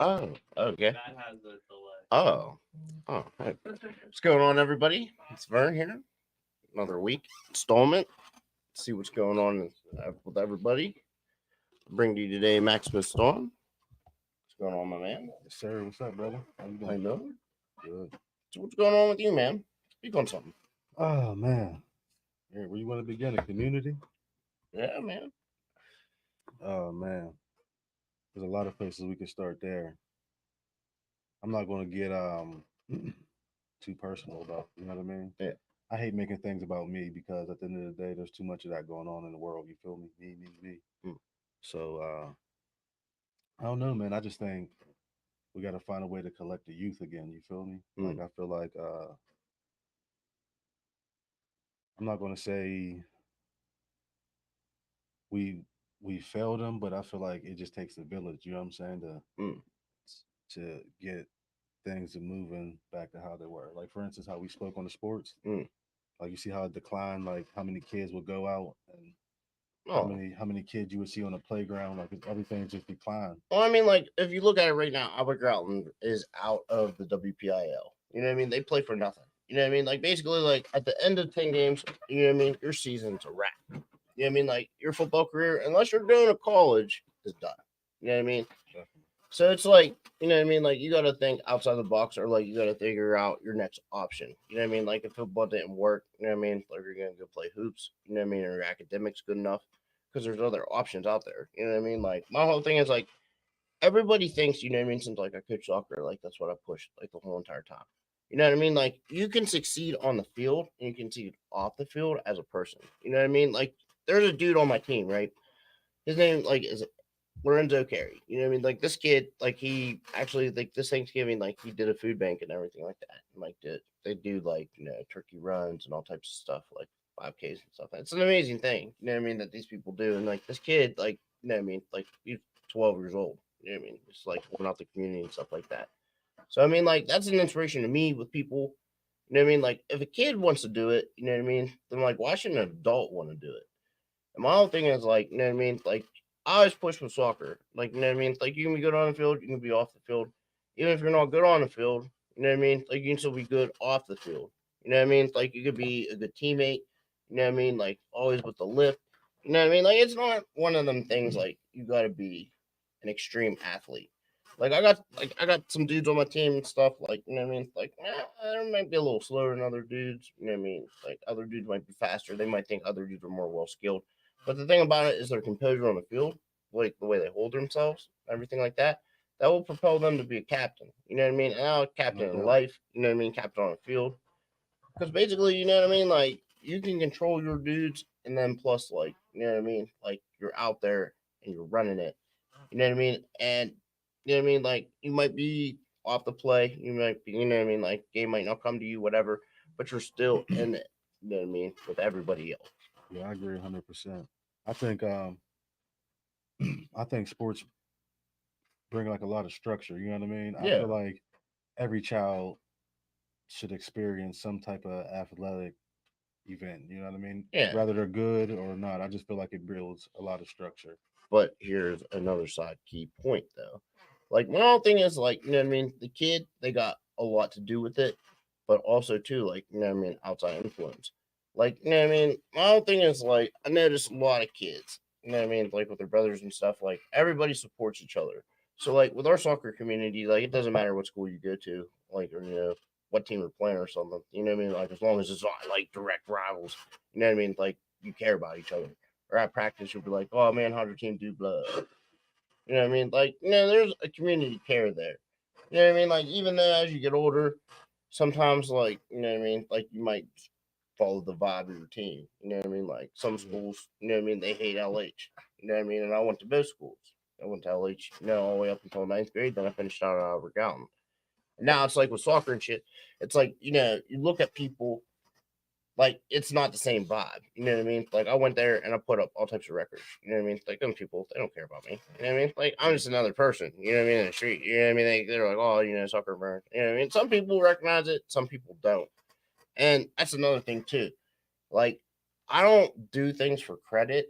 Oh, okay. That has a delay. Oh, hey. What's going on, everybody? It's Vern here. Another week installment. See what's going on with everybody. Bring to you today Maximus Storm. What's going on, my man? Yes, sir. What's up, brother? How you I doing? know. Good. So what's going on with you, man? Speak on something. Oh man. Yeah, where you want to begin? The community? Yeah, man. Oh man. There's a lot of places we can start there. I'm not going to get too personal though. You know what I mean? Yeah. I hate making things about me because at the end of the day, there's too much of that going on in the world. You feel me? Me. Mm. So I don't know, man. I just think we got to find a way to collect the youth again. You feel me? Like Mm. I feel like I'm not going to say we we failed them, but I feel like it just takes a village. You know what I'm saying Mm. to get things moving back to how they were. Like for instance, how we spoke on the sports. Mm. Like you see how it declined. Like how many kids would go out and Oh. how many kids you would see on the playground. Like everything just declined. Well, I mean, like, if you look at it right now, Albert Groutland is out of the WPIL. You know what I mean? They play for nothing. You know what I mean? Like, basically, like, at the end of 10 games, you know what I mean? Your season's a wrap. You know what I mean? Like, your football career, unless you're going to college, is done. You know what I mean? Definitely. So it's like, you know what I mean? Like, you got to think outside the box, or like, you got to figure out your next option. You know what I mean? Like, if football didn't work, you know what I mean? Like, you're going to go play hoops. You know what I mean? Or your academics good enough. Because there's other options out there. You know what I mean? Like, my whole thing is like, everybody thinks, you know what I mean, since like I coach soccer, like that's what I pushed like the whole entire time. You know what I mean? Like you can succeed on the field and you can succeed off the field as a person. You know what I mean? Like there's a dude on my team, right? His name like is Lorenzo Carey. You know what I mean? Like this kid, like he actually like this Thanksgiving, like he did a food bank and everything like that. And like they do like, you know, turkey runs and all types of stuff, like 5Ks and stuff. It's an amazing thing, you know what I mean, that these people do. And like this kid, like, you know what I mean, like he's 12 years old. You know what I mean? It's like going out the community and stuff like that. So I mean, like that's an inspiration to me with people. You know what I mean? Like if a kid wants to do it, you know what I mean, then like why shouldn't an adult want to do it? And my whole thing is like, you know what I mean? Like I always push with soccer. Like, you know what I mean? Like you can be good on the field, you can be off the field. Even if you're not good on the field, you know what I mean? Like you can still be good off the field. You know what I mean? Like you could be a good teammate. You know what I mean? Like always with the lift. You know what I mean? Like it's not one of them things like you gotta be an extreme athlete. Like I got some dudes on my team and stuff, like, you know what I mean? Like I might be a little slower than other dudes, you know what I mean? Like other dudes might be faster. They might think other dudes are more well skilled. But the thing about it is their composure on the field, like the way they hold themselves, everything like that, that will propel them to be a captain. You know what I mean? And now No captain in doubt. life, you know what I mean? Captain on the field. Because basically, you know what I mean? Like you can control your dudes, and then plus, like, you know what I mean? Like you're out there and you're running it. You know what I mean? And you know what I mean? Like you might be off the play, you might be, you know what I mean? Like game might not come to you, whatever, but you're still in it. You know what I mean? With everybody else. Yeah, I agree 100%. I think I think sports bring like a lot of structure. You know what I mean? I Yeah, feel like every child should experience some type of athletic event. You know what I mean? yeah. Whether they're good or not, I just feel like it builds a lot of structure. But here's another side key point though. Like my whole thing is like, you know what I mean, the kid, they got a lot to do with it, but also too, like, you know what I mean, outside influence. Like, you know what I mean? My whole thing is like I notice a lot of kids, you know what I mean, like with their brothers and stuff, like everybody supports each other. So like with our soccer community, like it doesn't matter what school you go to, like, or you know, what team you're playing or something. You know what I mean? Like as long as it's not like direct rivals, you know what I mean? Like you care about each other, or at practice you'll be like, "Oh man, how's your team do?" Blah. You know what I mean? Like, you know, there's a community care there. You know what I mean? Like, even though as you get older, sometimes, like, you know what I mean? Like, you might follow the vibe of your team. You know what I mean? Like, some Yeah. schools, you know what I mean? They hate LH. You know what I mean? And I went to both schools. I went to LH, you know, all the way up until ninth grade. Then I finished out at Albert Galton. And now it's like with soccer and shit, it's like, you know, you look at people like it's not the same vibe. You know what I mean? Like I went there and I put up all types of records. You know what I mean? Like them people, they don't care about me. You know what I mean? Like I'm Yeah. just another person. You know what I mean? In the street. You know what I mean? They're like, oh, you know, soccer burn. You know what I mean? Some people recognize it, some people don't. And that's another thing too. Like I don't do things for credit,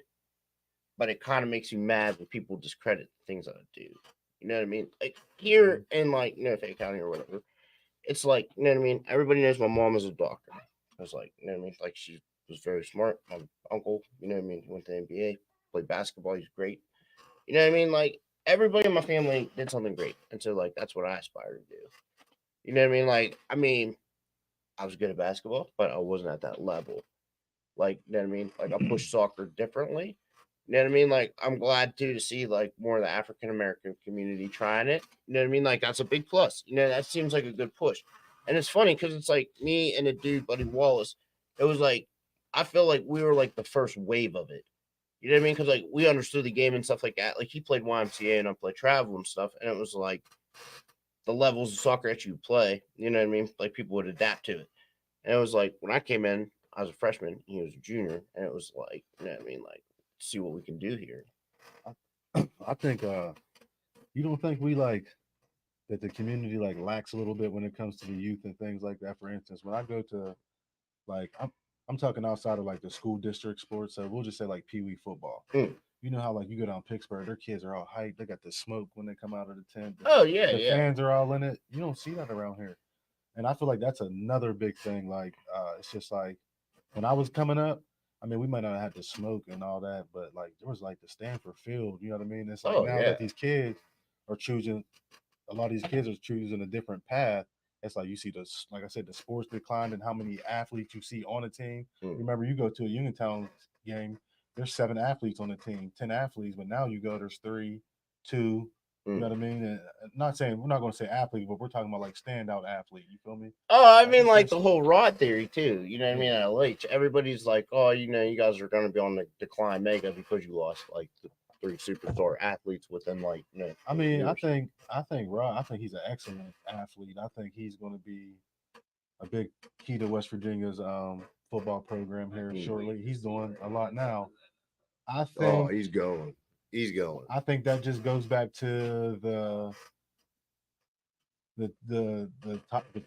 but it kind of makes you mad when people discredit the things that I do. You know what I mean? Like Mhm. here in like Fayette County or whatever, it's like you know what I mean. Everybody knows my mom is a doctor. I was like, you know what I mean? Like she was very smart. My uncle, you know what I mean? He went to the NBA, played basketball. He's great. You know what I mean? Like everybody in my family did something great, and so like that's what I aspire to do. You know what I mean? Like I was good at basketball, but I wasn't at that level. Like, you know what I mean? Like, I push soccer differently. You know what I mean? Like, I'm glad too to see like more of the African American community trying it. You know what I mean? Like, that's a big plus. You know, that seems like a good push. And it's funny because it's like me and a dude, Buddy Wallace. It was like I feel like we were like the first wave of it. You know what I mean? Because like we understood the game and stuff like that. Like he played YMCA and I played travel and stuff, and it was like the levels of soccer that you play. You know what I mean? Like people would adapt to it. And it was like when I came in, I was a freshman, he was a junior, and it was like, you know what I mean, like see what we can do here. I think you don't think we like that the community like lacks a little bit when it comes to the youth and things like that. For instance, when I go to like I'm talking outside of like the school district sports, so we'll just say like Pee Wee football. Mm. You know how like you go down Pittsburgh, their kids are all hyped. They got the smoke when they come out of the tent. Oh yeah, The yeah. fans are all in it. You don't see that around here, and I feel like that's another big thing. Like it's just like when I was coming up. I mean, we might not have had the smoke and all that, but like there was like the Stanford Field. You know what I mean? It's like Oh now that yeah. these kids are choosing a lot of these kids are choosing a different path. It's like you see this, like I said, the sports decline and how many athletes you see on a team. Mm. Remember, you go to a Uniontown game, there's 7 athletes on the team, 10 athletes, but now you go, there's three, two. You know Mm. what I mean? And not saying we're not going to say athlete, but we're talking about like standout athlete. You feel me? Oh, I Like mean, it's like just the whole rod theory too. You know what I yeah, mean? At LH, everybody's like, "Oh, you know, you guys are going to be on the decline mega because you lost like the three superstar athletes within like I 4 mean, years." I think Rod, I think he's an excellent athlete. I think he's going to be a big key to West Virginia's football program here Mm. shortly. He's doing a lot now. I Oh, think he's going. He's going. I think that just goes back to the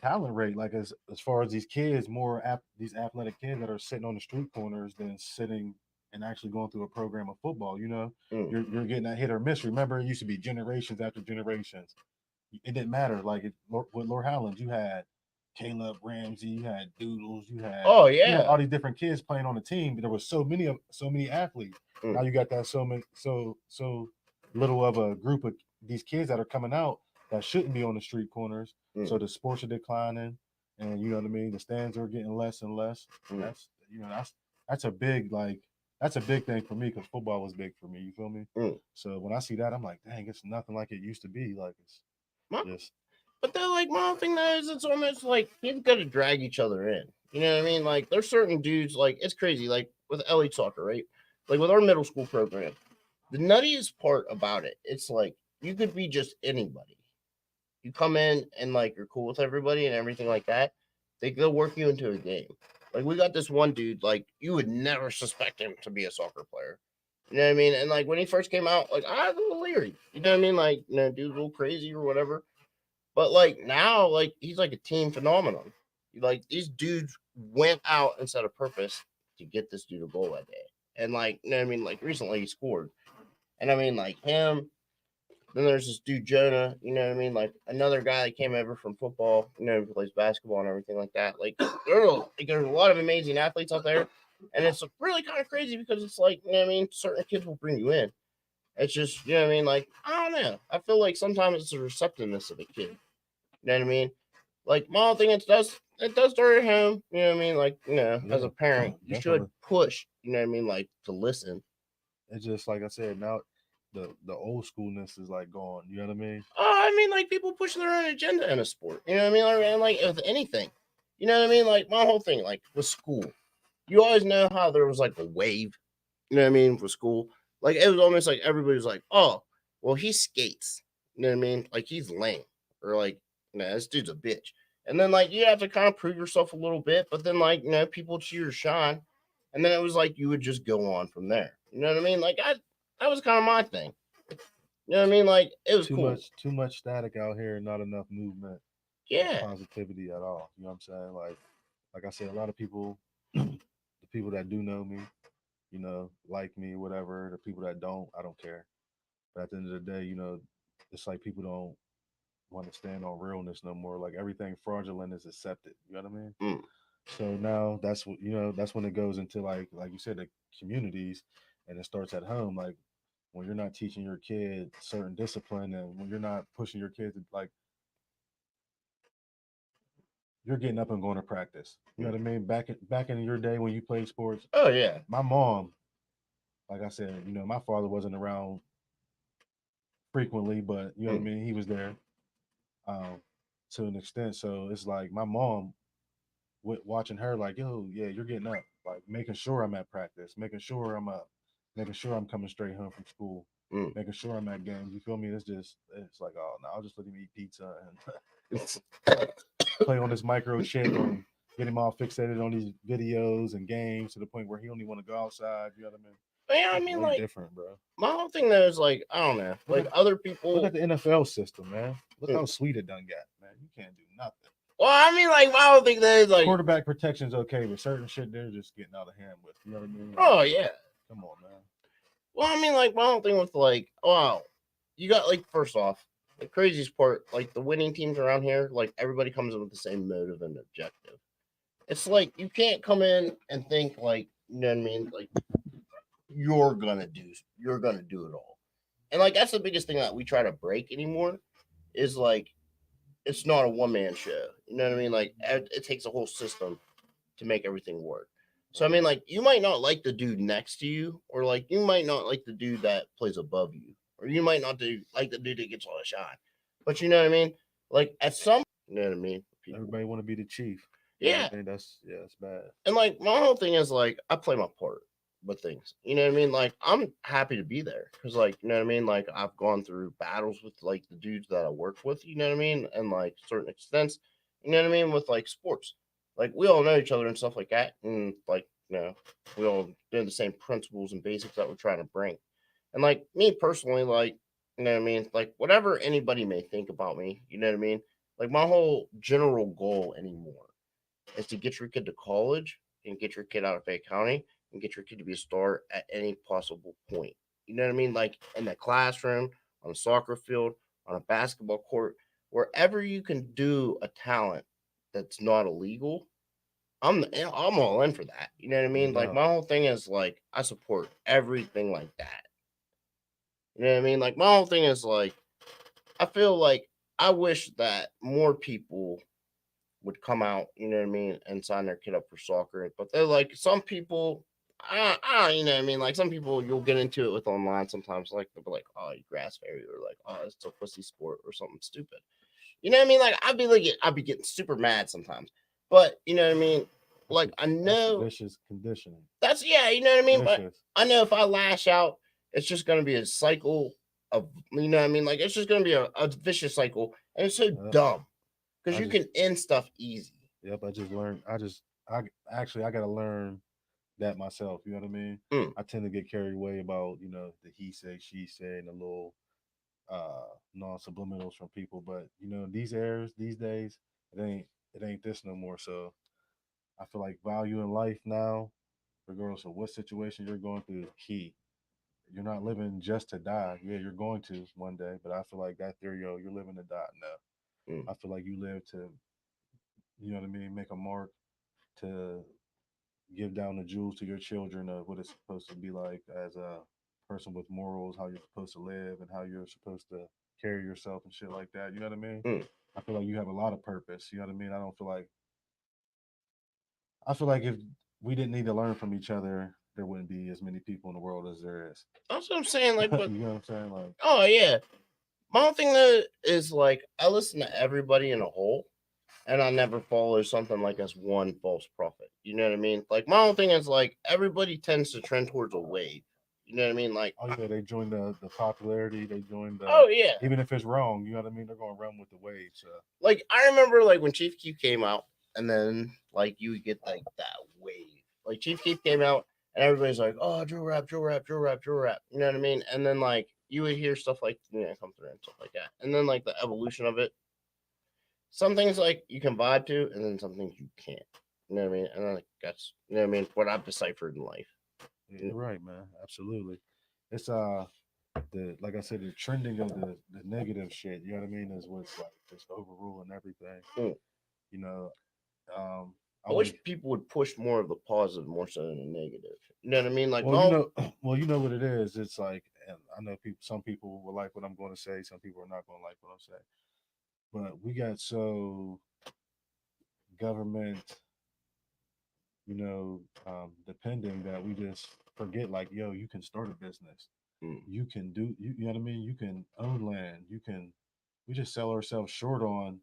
talent rate. Like as far as these kids, these athletic kids that are sitting on the street corners than sitting and actually going through a program of football. You know, Mm. you're getting that hit or miss. Remember, it used to be generations after generations. It didn't matter. Like with Lord Howland, you had Caleb Ramsey, you had Doodles, Oh you had yeah. all these different kids playing on the team. But there was so many athletes. Now Mm. you got that so little of a group of these kids that are coming out that shouldn't be on the street corners. So Mm. the sports are declining, and you know what I mean. The stands are getting less and less. Mm. That's a big like that's a big thing for me because football was big for me. You feel me? Mm. So when I see that, I'm like, dang, it's nothing like it used to be. Like it's My just But they're like my whole thing though is it's almost like you've got to drag each other in. You know what I mean? Like there's certain dudes like it's crazy. Like with elite soccer, right? Like with our middle school program, the nuttiest part about it, it's like you could be just anybody. You come in and like you're cool with everybody and everything like that. They'll work you into a game. Like we got this one dude, like you would never suspect him to be a soccer player. You know what I mean? And like when he first came out, like I was a little leery. You know what I mean? Like, dude's a little crazy or whatever. But like now, like he's like a team phenomenon. Like these dudes went out and set a purpose to get this dude a goal that day. And like, you know what I mean? Like recently he scored. And I mean like him. Then there's this dude Jonah, you know what I mean? Like another guy that came over from football, who plays basketball and everything like that. Like there's a lot of amazing athletes out there. And it's really kind of crazy because it's like, you know what I mean, certain kids will bring you in. It's just, you know what I mean? Like, I don't know. I feel like sometimes it's the receptiveness of the kid. You know what I mean? Like my whole thing, it does start at home. You know what I mean? Like as yeah, a parent, you should definitely. push. You know what I mean? Like to listen. It's just like I said. Now the old schoolness is like gone. You know what I mean? Oh, I mean, like people push their own agenda in a sport. You know what I mean? Like with anything. You know what I mean? Like my whole thing, like with school, you always know how there was like a wave. You know what I mean? For school, like it was almost like everybody was like, "Oh, well, he skates." You know what I mean? Like he's lame, or like, this dude's a bitch. And then like you have to kind of prove yourself a little bit, but then like people cheer your shine, and then it was like you would just go on from there. You know what I mean? Like that was kind of my thing. You know what I mean? Like it was cool. Too much static out here, and not enough movement of Yeah. positivity at all. You know what I'm saying? Like I said, a lot of people, the people that do know me, like me, whatever. The people that don't, I don't care. But at the end of the day, it's like people don't want to stand on realness no more. Like everything fraudulent is accepted. You know what I mean? Mm. So now that's what that's when it goes into like you said, the communities, and it starts at home. Like when you're not teaching your kid certain discipline, and when you're not pushing your kids to, like, you're getting up and going to practice. You know Mm. what I mean? Back in your day when you played sports, Oh yeah. my mom, like I said, my father wasn't around frequently, but you know what I Mm. mean. He was there um, to an extent. So it's like my mom, watching her, like, yo, yeah, you're getting up, like making sure I'm at practice, making sure I'm up, making sure I'm coming straight home from school, Mm. making sure I'm at games. You feel me? It's like, oh no, I'll just let him eat pizza and play on this microchip and get him all fixated on these videos and games to the point where he don't even want to go outside. You know what I mean? Yeah, I It's mean, way like different, bro. my whole thing though is like I don't know, Look like at other look people. at the NFL system, man. Look Mm. how sweet it done got, man. You can't do nothing. Well, I mean, like my whole thing though is like, Quarterback protection's okay, but certain shit they're just getting out of hand with. You know what I mean? Like, oh yeah. come on, man. Well, I mean, like my whole thing with like, wow, you got like first off, the craziest part, like the winning teams around here, like everybody comes in with the same motive and objective. It's like you can't come in and think like, you know what I mean, like you're gonna do it all. And like that's the biggest thing that we try to break anymore is like it's not a one man show. You know what I mean? Like it takes a whole system to make everything work. So I mean, like you might not like the dude next to you, or like you might not like the dude that plays above you, or you might not like the dude that gets all the shine. But you know what I mean? Like at some, you know what I mean? People, Everybody want to be the chief. You know yeah. what I mean? That's bad. And like my whole thing is like I play my part with things. You know what I mean? Like I'm happy to be there because like you know what I mean. Like I've gone through battles with like the dudes that I work with. You know what I mean? And like certain extents. You know what I mean? With like sports, like we all know each other and stuff like that, and like we all do the same principles and basics that we're trying to bring. And like me personally, like you know what I mean? Like whatever anybody may think about me, you know what I mean? Like my whole general goal anymore is to get your kid to college and get your kid out of Fayette County and get your kid to be a star at any possible point. You know what I mean? Like in the classroom, on a soccer field, on a basketball court, wherever you can do a talent that's not illegal. I'm all in for that. You know what I No mean? Like doubt. my whole thing is like I support everything like that. You know what I mean? Like my whole thing is like I feel like I wish that more people would come out, you know what I mean, and sign their kid up for soccer. But they're like some people, you know what I mean, like some people you'll get into it with online sometimes, like they'll be like, oh, you grass fairy, or like, oh, it's a pussy sport or something stupid. You know what I mean? Like I'd be getting super mad sometimes. But you know what I mean? That's Like a I that's know vicious conditioning. that's yeah, you know what I mean. But Vicious. I know if I lash out, it's just gonna be a cycle of you know what I mean. Like it's just gonna be a vicious cycle, and it's so Yep. dumb because I you just can end stuff easy. yep. I just learned. I actually I gotta learn that myself. You know what I mean? Mm. I tend to get carried away about the he say she say and the little non subliminals from people. But these days, it ain't this no more. So I feel like value in life now, regardless of what situation you're going through, is key. You're not living just to die. Yeah, you're going to one day, but I feel like that theory, you're living to die. No, Mm. I feel like you live to, you know what I mean, make a mark, to give down the jewels to your children of what it's supposed to be like as a person with morals, how you're supposed to live, and how you're supposed to carry yourself and shit like that. You know what I mean? Mm. I feel like you have a lot of purpose. You know what I mean? I feel like if we didn't need to learn from each other, there wouldn't be as many people in the world as there is. That's what I'm saying. Like, but You know what I'm saying? Like, oh yeah, my whole thing though is like I listen to everybody in a whole, and I never follow something like as one false prophet. You know what I mean? Like my whole thing is like everybody tends to trend towards a wave. You know what I mean? Like, oh yeah, they join the popularity. They join the oh yeah, even if it's wrong. You know what I mean? They're going to run with the wave. So like I remember like when Chief Keef came out, and then like you would get like that wave. Like Chief Keef came out, and everybody's like, "Oh, drill rap, drill rap, drill rap, drill rap." You know what I mean? And then like you would hear stuff like come through and stuff like that, and then like the evolution of it. Some things like you can vibe to, and then some things you can't. You know what I mean? And then, like that's what I've deciphered in life. yeah, Mm. you're right, man. Absolutely. It's the like I said, the trending of the negative shit. You know what I mean? Is what's like just overruling everything. Mm. You know, I I wish only people would push more of the positive more so than the negative. You know what I mean? Like, well, oh, well, you know what it is. It's like, and I know people. Some people will like what I'm going to say. Some people are not going to like what I'm saying. But we got so government, depending that we just forget. Like, yo, you can start a business. mm, You can do. You know what I mean? You can own land. You can. We just sell ourselves short on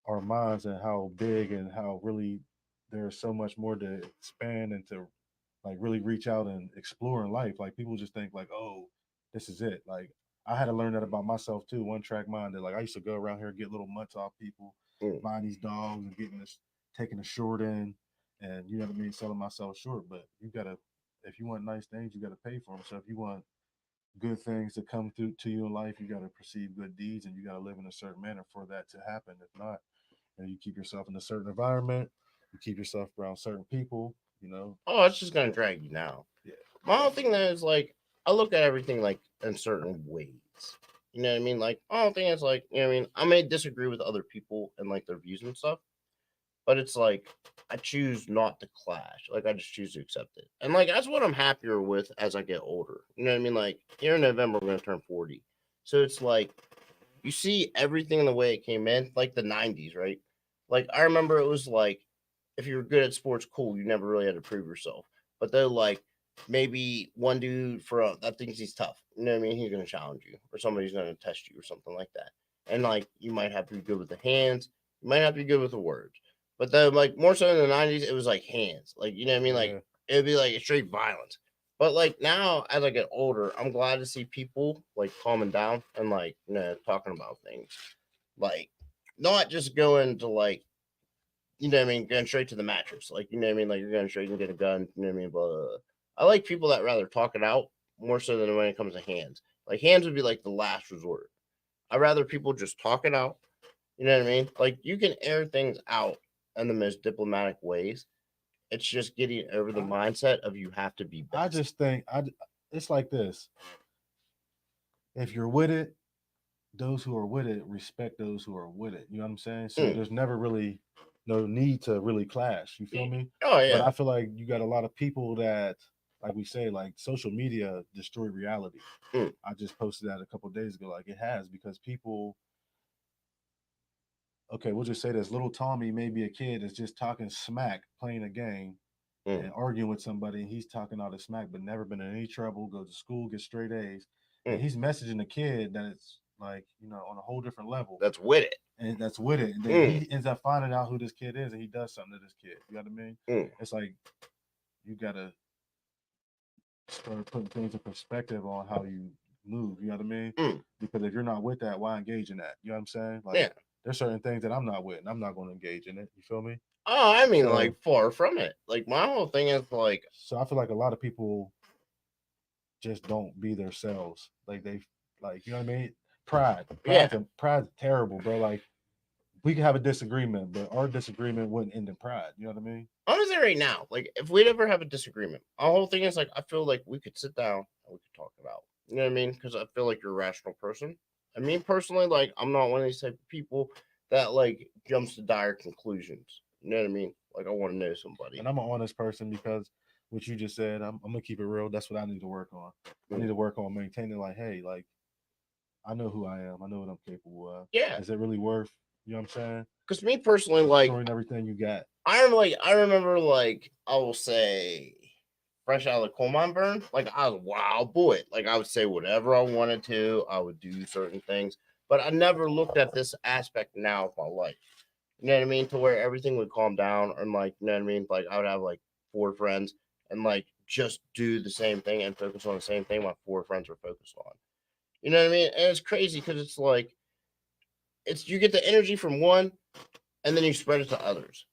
our minds and how big and how really there's so much more to expand and to like really reach out and explore in life. Like people just think like, oh, this is it. Like I had to learn that about myself too. One track minded. Like I used to go around here get little mutts off people, mm. buying these dogs and getting this, taking a short in, and you know what I mean, selling myself short. But you gotta, if you want nice things, you gotta pay for them. So if you want good things to come through to you in life, you gotta perceive good deeds, and you gotta live in a certain manner for that to happen. If not, you keep yourself in a certain environment, you keep yourself around certain people, you know. Oh, it's just gonna drag you now. Yeah. My whole thing there is like, I look at everything like in certain ways. You know what I mean? Like, my whole thing is like, you know what I mean? I may disagree with other people and like their views and stuff, but it's like I choose not to clash. Like I just choose to accept it, and like that's what I'm happier with as I get older. You know what I mean? Like here in November, we're gonna turn 40, so it's like you see everything the way it came in, like the '90s, right? Like I remember it was like if you were good at sports, cool. You never really had to prove yourself, but they're like maybe one dude that thinks he's tough. You know what I mean? He's gonna challenge you, or somebody's gonna test you, or something like that. And like you might have to be good with the hands, you might have to be good with the words. But then, like more so in the '90s, it was like hands. Like you know what I mean? Like Yeah. it'd be like straight violence. But like now, as I get older, I'm glad to see people like calming down and like talking about things, like not just going to like what I mean, going straight to the mattress, like you know what I mean, like you're going straight and get a gun, you know what I mean. Blah, blah, blah. I like people that rather talk it out more so than when it comes to hands. Like hands would be like the last resort. I'd rather people just talk it out. You know what I mean? Like you can air things out in the most diplomatic ways. It's just getting over the I, mindset of you have to be I best. just think it's like this. If you're with it, those who are with it respect those who are with it. You know what I'm saying? So Mm. there's never really no need to really clash. You feel me? Oh But yeah. I feel like you got a lot of people that, like we say, like social media destroy reality. Mm. I just posted that a couple days ago. Like it has because people. Okay, we'll just say this: little Tommy, maybe a kid, is just talking smack, playing a game, Mm. and arguing with somebody, and he's talking all the smack, but never been in any trouble, goes to school, gets straight A's, and Mm. he's messaging the kid that it's like, on a whole different level, That's with it. and that's with it. And then Mm. he ends up finding out who this kid is, and he does something to this kid. You know what I mean? Mm. It's like you gotta start putting things in perspective on how you move. You know what I mean? Mm. Because if you're not with that, why engage in that? You know what I'm saying? Like Yeah. there's certain things that I'm not with, and I'm not going to engage in it. You feel me? Oh, I mean, So, like far from it. Like my whole thing is like, so I feel like a lot of people just don't be themselves. Like they, like you know what I mean. yeah, Pride's terrible, bro. Like we can have a disagreement, but our disagreement wouldn't end in pride. You know what I mean? I'm gonna say right now, like if we'd ever have a disagreement, our whole thing is like I feel like we could sit down and we could talk it out. You know what I mean? Because I feel like you're a rational person. I mean, personally, like I'm not one of these type of people that like jumps to dire conclusions. You know what I mean? Like I want to know somebody. And I'm an honest person because what you just said, I'm gonna keep it real. That's what I need to work on. I need Mm. to work on maintaining like, hey, like I know who I am. I know what I'm capable of. Yeah, Is it really worth? You know what I'm saying? because me personally, like Destroying everything you got. I remember like I will say fresh out of the coal mine burn, like I was a wild boy. Like I would say whatever I wanted to, I would do certain things. But I never looked at this aspect now of my life. You know what I mean? To where everything would calm down and like, you know what I mean? Like I would have like four friends and like just do the same thing and focus on the same thing my four friends were focused on. You know what I mean? And it's crazy because it's like it's you get the energy from one and then you spread it to others.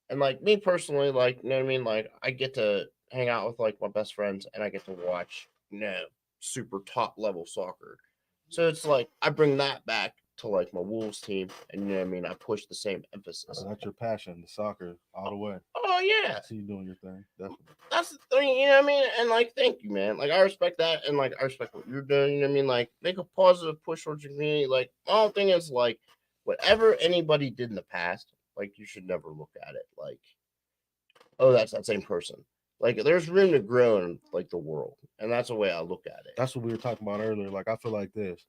And like me personally, like you know what I mean, like I get to hang out with like my best friends and I get to watch super top level soccer. So it's like I bring that back to like my Wolves team, and you know what I mean. I push the same emphasis. So that's your passion, the soccer, all the way. Oh yeah, I see you doing your thing, definitely. that's the thing, you know what I mean? And like, thank you, man. Like, I respect that, and like, I respect what you're doing. You know what I mean? Like, make a positive push towards your community. Like, my whole thing is like, whatever anybody did in the past, like, you should never look at it like, oh, that's that same person. Like, there's room to grow in like the world, and that's the way I look at it. That's what we were talking about earlier. Like I feel like this.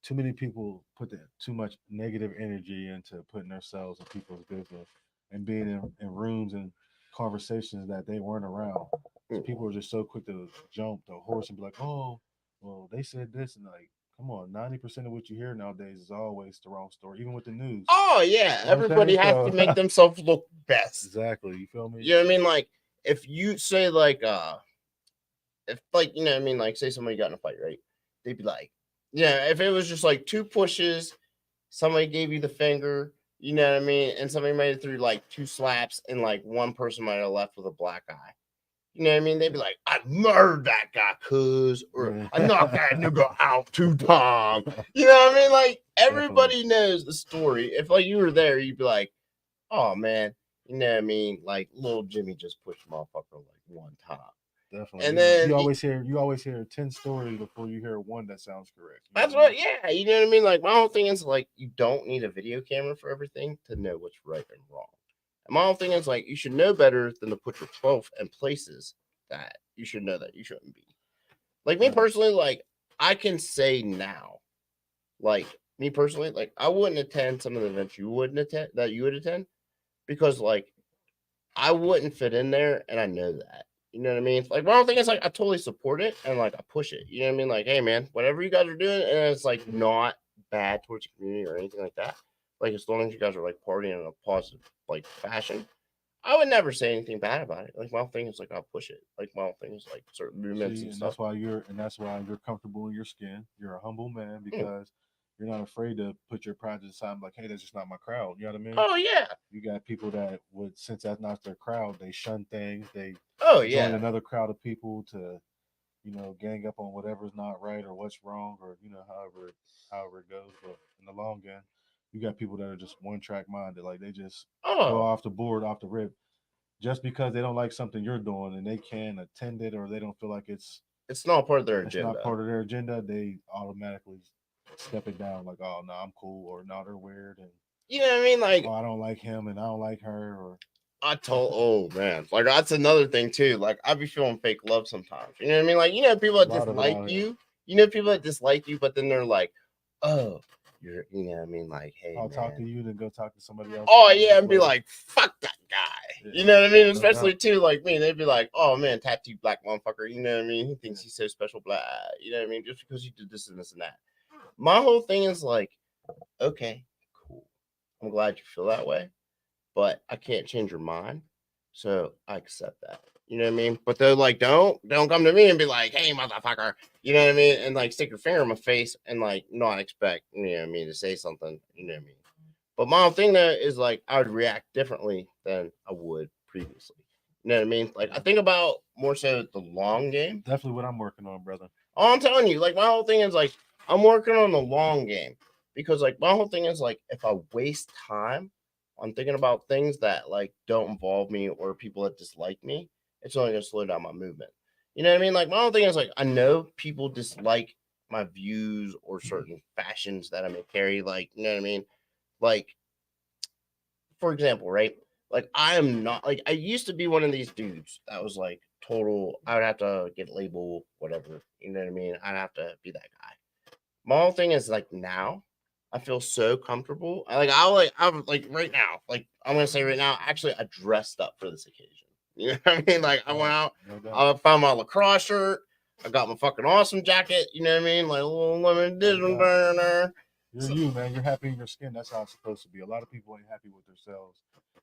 Too many people put too much negative energy into putting themselves in people's business and being in rooms and conversations that they weren't around. So Mm. people are just so quick to jump the horse and be like, "Oh, well, they said this," and like, come on, 90% of what you hear nowadays is always the wrong story, even with the news. Oh yeah, You know what I'm everybody saying? has to So make themselves look best. exactly, you feel me? You know what I mean? Like, if you say like, if like, you know what I mean, like, say somebody got in a fight, right? They'd be like, yeah, if it was just like two pushes, somebody gave you the finger, you know what I mean, and somebody made it through like two slaps, and like one person might have left with a black eye. You know what I mean? They'd be like, I murdered that guy, cuz, or I knocked that nigga out 2 times. You know what I mean? Like, Definitely. everybody knows the story. If like you were there, you'd be like, oh man, you know what I mean? Like, little Jimmy just pushed motherfucker like one time. Definitely. And You know, then you always hear 10 stories before you hear one that sounds correct. You know that's what I mean? what, yeah, you know what I mean? Like, my whole thing is like, you don't need a video camera for everything to know what's right and wrong. And my whole thing is like, you should know better than to put yourself in places that you should know that you shouldn't be. Like, me personally, like, I can say now, like, me personally, like, I wouldn't attend some of the events you wouldn't attend, that you would attend, because like, I wouldn't fit in there, and I know that. You know what I mean? Like, my whole thing is like, I totally support it and like I push it. You know what I mean? Like, hey man, whatever you guys are doing, and it's like not bad towards the community or anything like that. Like, as long as you guys are like partying in a positive like fashion, I would never say anything bad about it. Like, my whole thing is like, I'll push it. Like, my whole thing is like certain movements See, and stuff. that's why you're comfortable in your skin. You're a humble man Mm. because you're not afraid to put your pride to the side. Like, hey, that's just not my crowd. You know what I mean? Oh yeah. You got people that would, since that's not their crowd, they shun things. They Oh join yeah. another crowd of people to, gang up on whatever's not right or what's wrong or however it goes. But in the long end, you got people that are just one track minded. Like they just go Oh, off the board, off the rip, just because they don't like something you're doing and they can't attend it or they don't feel like it's not part of their it's not agenda. part of their agenda, they automatically step it down. Like, oh no, I'm cool, or no, they're weird, and You know what I mean? oh, Like, I don't like him and I don't like her, or I told, oh man, like that's another thing too. Like, I be feeling fake love sometimes. You know what I mean? Like, you know, people a that lot of it dislike out here. you. You know, people that dislike you, but then they're like, oh, you know what I mean? Like, hey I'll talk to man. you, then go talk to somebody else. Oh A yeah, week and be later. like, fuck that guy. Yeah, You know what I mean? no Especially doubt. too, like me, they'd be like, oh man, tattooed black motherfucker. You know what I mean? He thinks he's so special, blah. You know what I mean? Just because you did this and this and that. My whole thing is like, okay, cool. I'm glad you feel that way, but I can't change your mind. So I accept that. You know what I mean? But they're like, don't come to me and be like, hey, motherfucker. You know what I mean? And like stick your finger in my face and like not expect, you know what I mean, to say something. You know what I mean? But my whole thing there is like, I would react differently than I would previously. You know what I mean? Like, I think about more so the long game. Definitely what I'm working on, brother. All I'm telling you, like, my whole thing is like, I'm working on the long game, because like my whole thing is like, if I waste time on thinking about things that like don't involve me or people that dislike me, it's only gonna slow down my movement. You know what I mean? Like, my whole thing is like, I know people dislike my views or certain fashions that I may carry. Like, you know what I mean? Like, for example, right? Like, I am not like, I used to be one of these dudes that was like total. I would have to get label whatever. You know what I mean? I'd have to be that guy. My whole thing is like, now I feel so comfortable. I'm like right now. Like, I'm gonna say right now. Actually, I dressed up for this occasion. You know what I mean? Like, I went out. No doubt. I found my lacrosse shirt. I got my fucking awesome jacket. You know what I mean? Like a little lemon doubt. burner. You're you, man. You're happy in your skin. That's how it's supposed to be. A lot of people ain't happy with themselves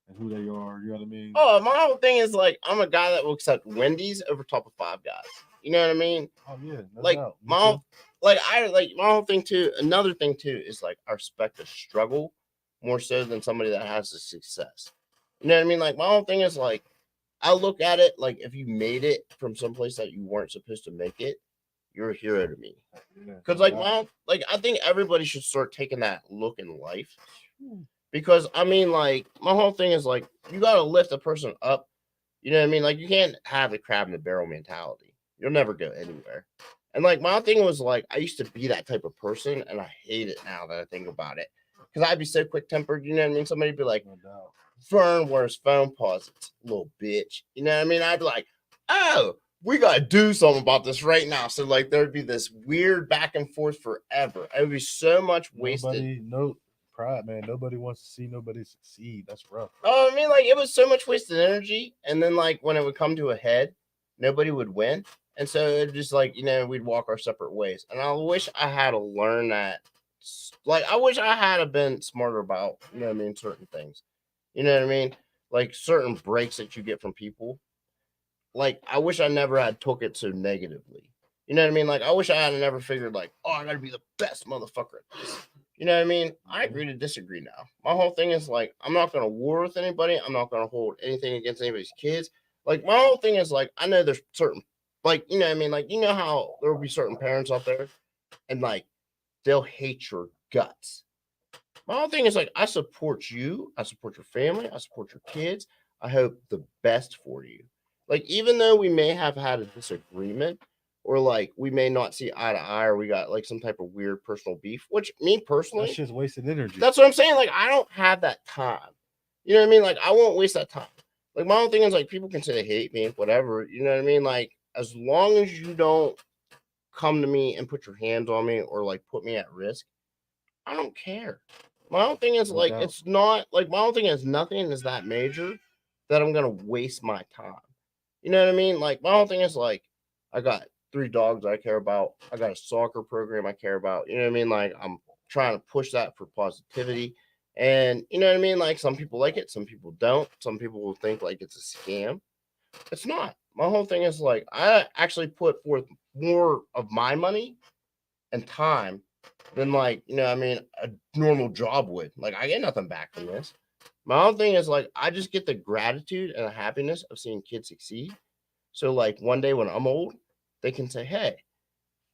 and who they are. You know what I mean? Oh, my whole thing is like, I'm a guy that will accept Wendy's over top of Five Guys. You know what I mean? Oh yeah, no Like, doubt. Me my too. whole, like I like my whole thing too. Another thing too is like, I respect the struggle more so than somebody that has the success. You know what I mean? Like, my whole thing is like, I look at it like, if you made it from someplace that you weren't supposed to make it, you're a hero to me. Yeah, Because no like doubt. I think everybody should start taking that look in life. Because I mean, like my whole thing is like you gotta lift a person up. You know what I mean? Like you can't have the crab in the barrel mentality. You'll never go anywhere. And like my thing was like I used to be that type of person, and I hate it now that I think about it. Because I'd be so quick tempered. You know what I mean? Somebody'd be like, No doubt. Fern, where's phone pause? Little bitch. You know what I mean? I'd be like, oh, we gotta do something about this right now. So like there'd be this weird back and forth forever. It would be so much wasted. Nobody, no pride, man. Nobody wants to see nobody succeed. That's rough, bro. Oh, I mean, like it was so much wasted energy, and then like when it would come to a head, nobody would win, and so it just like we'd walk our separate ways. And I wish I had to learn that. Like I wish I had been smarter about what I mean certain things. You know what I mean? Like certain breaks that you get from people. Like I wish I never had took it so negatively. You know what I mean? Like I wish I had never figured like, oh, I gotta be the best motherfucker at this. You know what I mean? I agree to disagree now. My whole thing is like I'm not gonna war with anybody. I'm not gonna hold anything against anybody's kids. Like my whole thing is like I know there's certain like you know what I mean, like you know how there will be certain parents out there and like they'll hate your guts. My whole thing is like I support you, I support your family, I support your kids. I hope the best for you. Like even though we may have had a disagreement or like we may not see eye to eye or we got like some type of weird personal beef, which me That's personally, just wasted energy. that's what I'm saying. Like I don't have that time. You know what I mean? Like I won't waste that time. Like my whole thing is like people can say they hate me, whatever. You know what I mean? Like as long as you don't come to me and put your hands on me or like put me at risk, I don't care. My own thing is No like doubt. it's not like my own thing is nothing is that major that I'm gonna waste my time. You know what I mean? Like my whole thing is like I got three dogs I care about. I got a soccer program I care about. You know what I mean? Like I'm trying to push that for positivity. And you know what I mean? Like some people like it, some people don't. Some people will think like it's a scam. It's not. My whole thing is like I actually put forth more of my money and time than like I mean a normal job would. Like I get nothing back from this. My own thing is like I just get the gratitude and the happiness of seeing kids succeed. So like one day when I'm old, they can say, "Hey,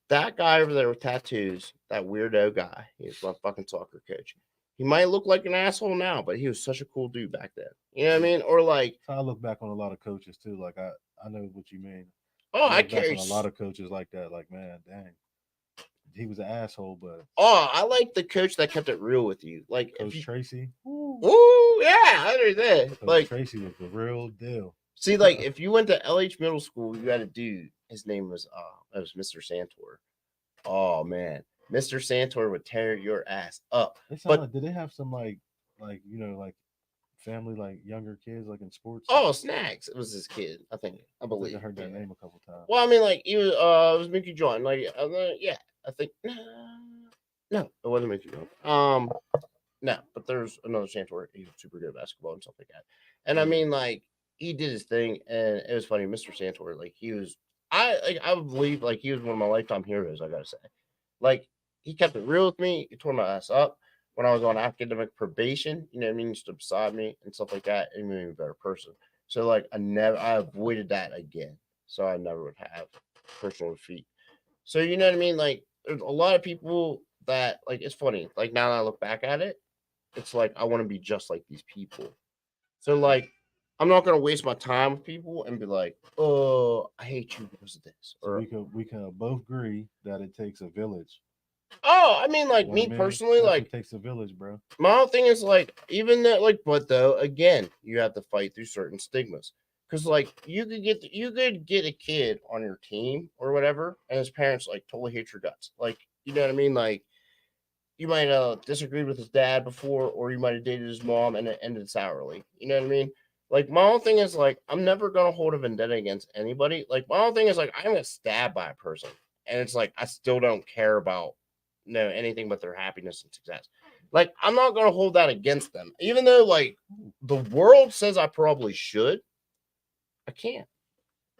that guy over there with tattoos, that weirdo guy, he's my fucking soccer coach. He might look like an asshole now, but he was such a cool dude back then." You know what I mean? Or like, So I look back on a lot of coaches too. Like I know what you mean. oh, I I look back carry. on a lot of coaches like that. Like man, dang, he was an asshole, but Oh, I like the coach that kept it real with you. Like if Coach you, Tracy, ooh, yeah, I understand. Coach Like Tracy was the real deal. see, like if you went to LH middle school, you had a dude. His name was it was Mr. Santor. Oh man, Mr. Santor would tear your ass up. They sound But like did they have some like like family like younger kids like in sports? oh, Snacks, it was his kid. I I think I believe. heard Yeah. that name a couple times. Well, I mean, like he was. It was Mickey John. Like, yeah, I think. No, it wasn't Mickey John. No, but there's another Santor. He was super good at basketball and stuff like that. And I Yeah. mean, like he did his thing, and it was funny. Mr. Santor, like he was. I believe like he was one of my lifetime heroes. I gotta say, like he kept it real with me. He tore my ass up when I was on academic probation. You know what I mean? He stood beside me and stuff like that, and made me a better person. So like I avoided that again. So I never would have personal defeat. So you know what I mean? Like there's a lot of people that like it's funny. Like now that I look back at it, it's like I want to be just like these people. So like I'm not gonna waste my time with people and be like, oh, I hate you because of this. So Or we can both agree that it takes a village. oh, I mean You like know what I me mean? personally, Definitely like takes a village, bro. my whole thing is like even that like but though again you have to fight through certain stigmas because like you could get a kid on your team or whatever and his parents like totally hate your guts like you know what I mean like you might disagreed with his dad before or you might have dated his mom and it ended sourly you know what I mean like my whole thing is like I'm never gonna hold a vendetta against anybody like my whole thing is like I'm gonna stab by a person and it's like I still don't care about anything but their happiness and success like, I'm not going to hold that against them. Even though, like, the world says I probably should, I can't.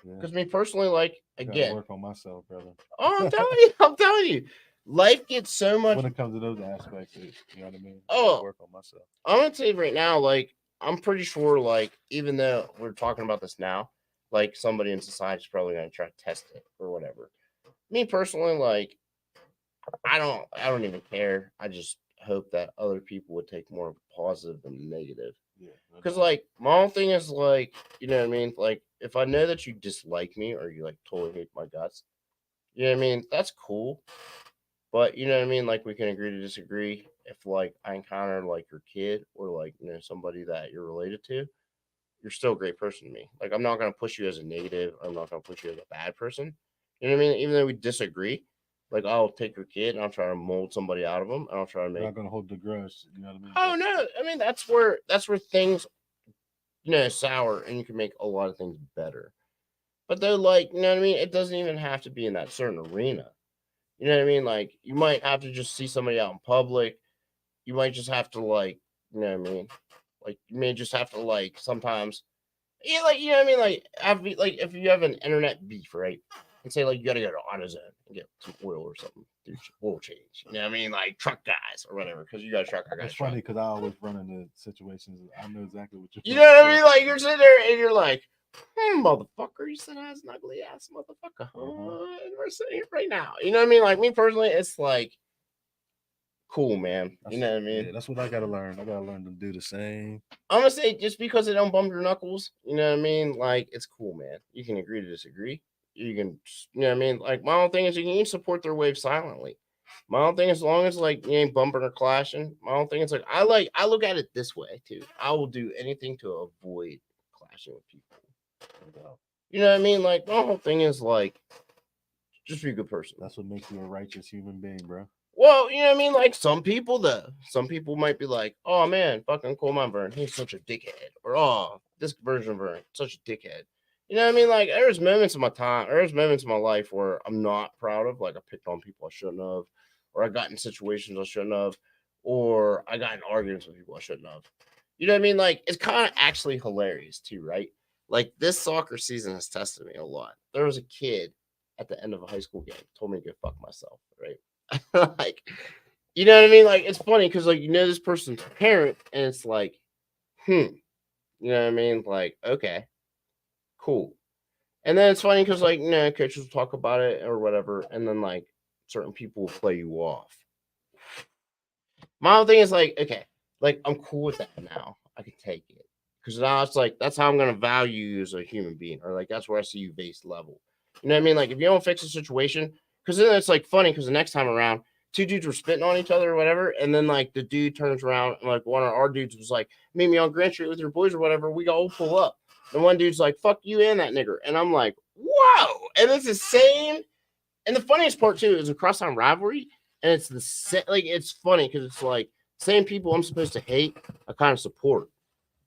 Yeah. Because me personally, like, I gotta again, work on myself, brother. oh, I'm telling you, life gets so much. When it comes to those aspects, you know what I mean? I gotta Oh, work on myself. I'm going to tell you right now, like, I'm pretty sure, like, even though we're talking about this now, like, somebody in society is probably going to try to test it or whatever. me personally, like I don't even care. I just hope that other people would take more of a positive than negative. Yeah, no Because doubt. like my whole thing is like, you know what I mean? Like if I know that you dislike me or you like totally hate my guts, you know what I mean? That's cool. But you know what I mean? Like we can agree to disagree. If like I encounter like your kid or like somebody that you're related to, you're still a great person to me. Like I'm not gonna push you as a negative. I'm not gonna push you as a bad person. You know what I mean? Even though we disagree, like I'll take your kid and I'll try to mold somebody out of them and I'll try to You're make. not gonna hold the grudge. You know what I mean? Oh But no! I mean that's where things sour and you can make a lot of things better. But though, like you know what I mean, it doesn't even have to be in that certain arena. You know what I mean? Like you might have to just see somebody out in public. You might just have to like, you know what I mean? Like you may just have to like sometimes. Yeah, like you know what I mean. Like if you have an internet beef, right? And say like you gotta go to AutoZone and get some oil or something, do oil change. You know what I mean? Like truck guys or whatever, because you got a truck, I got a it's truck. funny because I always run into situations. I know exactly what you're You know about to what I say. mean? Like you're sitting there and you're like, motherfucker, you said I was an ugly ass motherfucker, Uh huh. huh? And we're sitting here right now. You know what I mean? Like me personally, it's like cool, man. You That's know what I yeah. mean? That's what I gotta learn. I gotta learn to do the same. I'm gonna say just because it don't bump your knuckles, you know what I mean? Like it's cool, man. You can agree to disagree. You can, you know what I mean? Like my own thing is you can even support their wave silently. My own thing, as long as like you ain't bumping or clashing. My own thing is I look at it this way too. I will do anything to avoid clashing with people. No. You know what I mean? Like my whole thing is like just be a good person. That's what makes you a righteous human being, bro. Well, you know what I mean? Like some people though. Some people might be like, oh man, fucking cool my Vern. He's such a dickhead. Or oh, this version of Vern, such a dickhead. You know what I mean? Like there's moments in my time, there's moments in my life where I'm not proud of. Like I picked on people I shouldn't have, or I got in situations I shouldn't have, or I got in arguments with people I shouldn't have. You know what I mean? Like it's kind of actually hilarious too, right? Like this soccer season has tested me a lot. There was a kid at the end of a high school game told me to go fuck myself, right? Like, you know what I mean? Like, it's funny because, like, this person's parent, and it's like, hmm, you know what I mean? Like, okay, cool. And then it's funny because, like, coaches will talk about it or whatever, and then, like, certain people will play you off. My whole thing is, like, okay, like, I'm cool with that now. I can take it. Because now it's like, that's how I'm going to value you as a human being, or, like, that's where I see you base level. You know what I mean? Like, if you don't fix the situation, because then it's, like, funny because the next time around, two dudes were spitting on each other or whatever, and then, like, the dude turns around, and, like, one of our dudes was like, meet me on Grand Street with your boys or whatever, we all pull up. And one dude's like, fuck you and that nigger. And I'm like, whoa. And it's the same. And the funniest part, too, is a crosstown rivalry, and it's the same. Like, it's funny because it's like, same people I'm supposed to hate, I kind of support.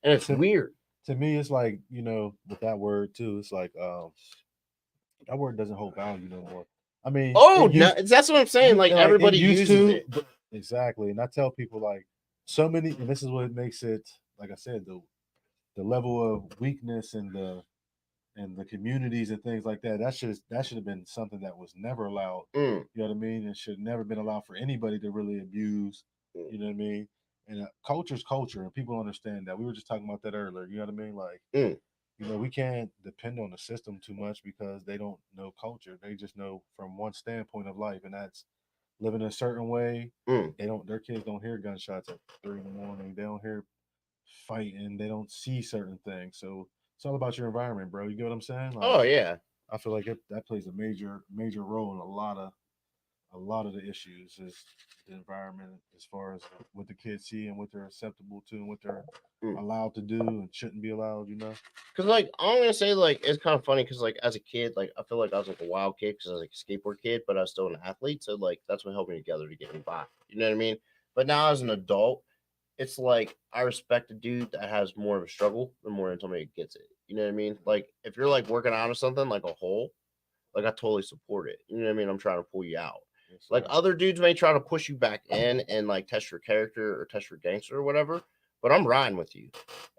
And it's To weird. to me, it's like with that word too. It's like that word doesn't hold value no more. I mean, Oh, it no, used that's what I'm saying. Like, like it everybody used uses to, it. but exactly. And I tell people like so many, and this is what makes it. Like I said, the level of weakness and the communities and things like that. That should have been something that was never allowed. Mm, You know what I mean? It should never been allowed for anybody to really abuse. mm, You know what I mean? And culture's culture, and people understand that. We were just talking about that earlier. You know what I mean? Like, mm. we can't depend on the system too much because they don't know culture. They just know from one standpoint of life, and that's living a certain way. Mm. Their kids don't hear gunshots at 3 in the morning. They don't hear fighting. They don't see certain things. So it's all about your environment, bro. You get what I'm saying? Like, Oh, yeah. I feel like that plays a major role in a lot of the issues is the environment as far as what the kids see and what they're acceptable to and what they're Mm. allowed to do and shouldn't be allowed. Because, like, I'm going to say, like, it's kind of funny because, like, as a kid, like, I feel like I was, like, a wild kid because I was, like, a skateboard kid, but I was still an athlete. So, like, that's what helped me together to get me by. You know what I mean? But now as an adult, it's like I respect a dude that has more of a struggle the more than somebody gets it. You know what I mean? Like, if you're, like, working out of something, like a hole, like, I totally support it. You know what I mean? I'm trying to pull you out. Yes, Like, sir. other dudes may try to push you back in and, like, test your character or test your gangster or whatever, but I'm riding with you.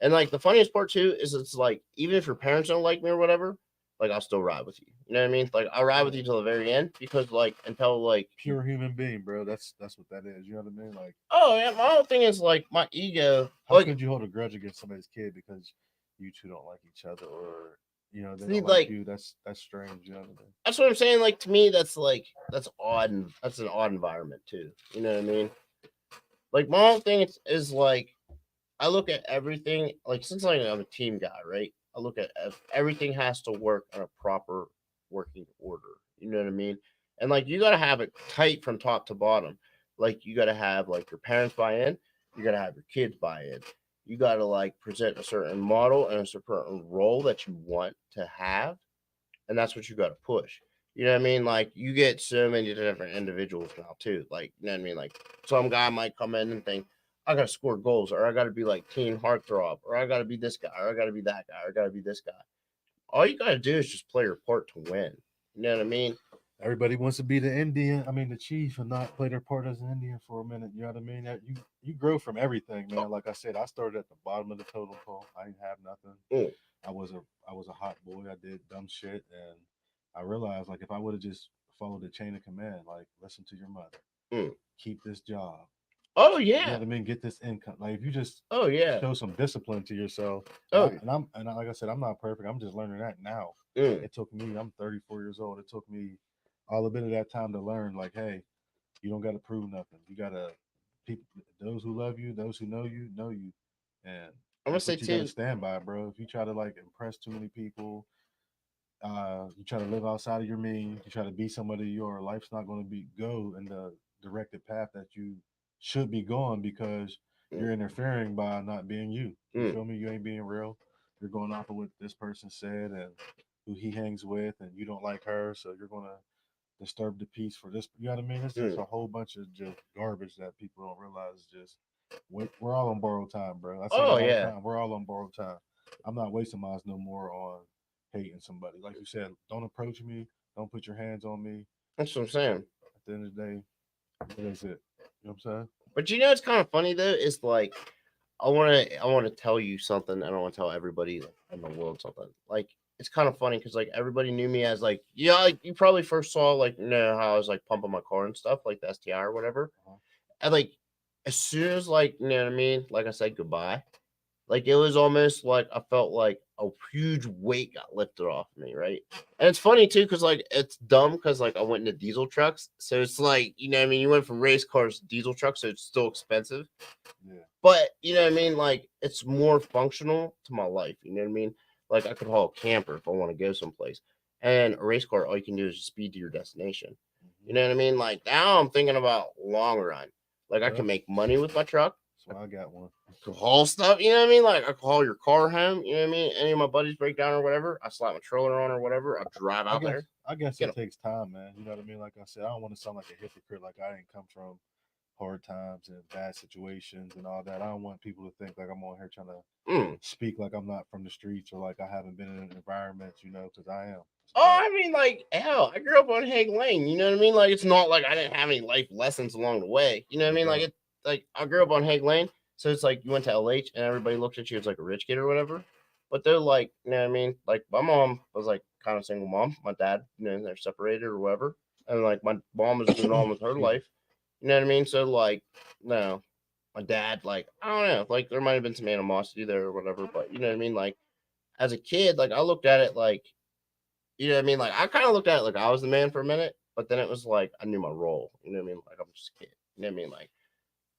And, like, the funniest part, too, is it's like, even if your parents don't like me or whatever, like, I'll still ride with you. You know what I mean? Like, I'll ride with Yeah. you till the very end because, like, until, like, Pure human being, bro. That's what that is. You know what I mean? Like, oh, yeah, my whole thing is, like, my ego. how Like, could you hold a grudge against somebody's kid because you two don't like each other, or they See, don't like like you. That's strange. You know what I mean? that's what I'm saying. Like to me, that's odd, and that's an odd environment too. You know what I mean? Like my whole thing is like I look at everything like since like I'm a team guy, right? I look at everything has to work in a proper working order. You know what I mean? And like you gotta have it tight from top to bottom. Like you gotta have like your parents buy in, you gotta have your kids buy in. You gotta like present a certain model and a certain role that you want to have, and that's what you gotta push. You know what I mean? Like you get so many different individuals now too. Like you know what I mean? Like some guy might come in and think, I gotta score goals, or I gotta be like Teen Heartthrob, or I gotta be this guy, or I gotta be that guy, or I gotta be this guy. All you gotta do is just play your part to win. You know what I mean? Everybody wants to be the Indian. I mean, the chief, and not play their part as an Indian for a minute. You know what I mean? You grow from everything, man. Like I said, I started at the bottom of the totem pole. I didn't have nothing. Mm, I was a I was a hot boy. I did dumb shit, and I realized like if I would have just followed the chain of command, like listen to your mother, mm. keep this job. Oh You know yeah. what I mean? Get this income. Like if you just Oh yeah. show some discipline to yourself, Oh. like I said, I'm not perfect. I'm just learning that now. Mm. It took me. I'm 34 years old. It took me all a bit of that time to learn. Like, hey, you don't got to prove nothing. You gotta people. Those who love you, those who know you, and I'm gonna that's say what you got to too. stand by, bro. If you try to like impress too many people, you try to live outside of your means, you try to be somebody your life's not going to be go in the directed path that you should be going because Mm, you're interfering by not being you. You mm. feel me? You ain't being real. You're going off of what this person said and who he hangs with, and you don't like her, so you're gonna disturb the peace for this. You know what I mean? It's just Mm. a whole bunch of just garbage that people don't realize. Just we're all on borrowed time, bro. I say it Oh all the yeah. time. We're all on borrowed time. I'm not wasting mine no more on hating somebody. Like you said, don't approach me. Don't put your hands on me. That's what I'm saying. At the end of the day, that is it. You know what I'm saying? But you know, it's kind of funny though. It's like I want to tell you something. I don't want to tell everybody in the world something. Like it's kind of funny because like everybody knew me as like yeah, like you probably first saw like you know how I was like pumping my car and stuff like the STI or whatever. Uh-huh. And like as soon as like you know what I mean, like I said goodbye. Like it was almost like I felt like a huge weight got lifted off me, right? And it's funny too, because like it's dumb because like I went into diesel trucks. So it's like, you know what I mean? You went from race cars to diesel trucks, so it's still expensive. Yeah. But you know what I mean? Like it's more functional to my life. You know what I mean? Like I could haul a camper if I want to go someplace. And a race car, all you can do is just speed to your destination. You Mm-hmm. know what I mean? Like now I'm thinking about long run. Like I can Well, make money with my truck so I got one. to haul stuff. You know what I mean? Like I can haul your car home. You know what I mean? Any of my buddies break down or whatever, I slap my trailer on or whatever. I drive I out guess there, I guess get it them. takes time, man. You know what I mean? Like I said, I don't want to sound like a hypocrite. Like I didn't come from hard times and bad situations and all that. I don't want people to think like I'm on here trying to Mm. speak like I'm not from the streets or like I haven't been in an environment, because I am. It's Oh, bad. I mean, like hell, I grew up on Hague Lane. You know what I mean? Like it's not like I didn't have any life lessons along the way. You know what I No mean? Like doubt. it, like I grew up on Hague Lane, so it's like you went to LH and everybody looked at you as like a rich kid or whatever. But they're like, you know what I mean? Like my mom was like kind of single mom. My dad, you know, they're separated or whatever, and like my mom was moving on with her Excuse me. life. You know what I mean? So like, no, my dad, like I don't know, like there might have been some animosity there or whatever. But you know what I mean? Like as a kid, like I looked at it like you know what I mean? Like I kind of looked at it like I was the man for a minute, but then it was like I knew my role. You know what I mean? Like I'm just a kid. You know what I mean? Like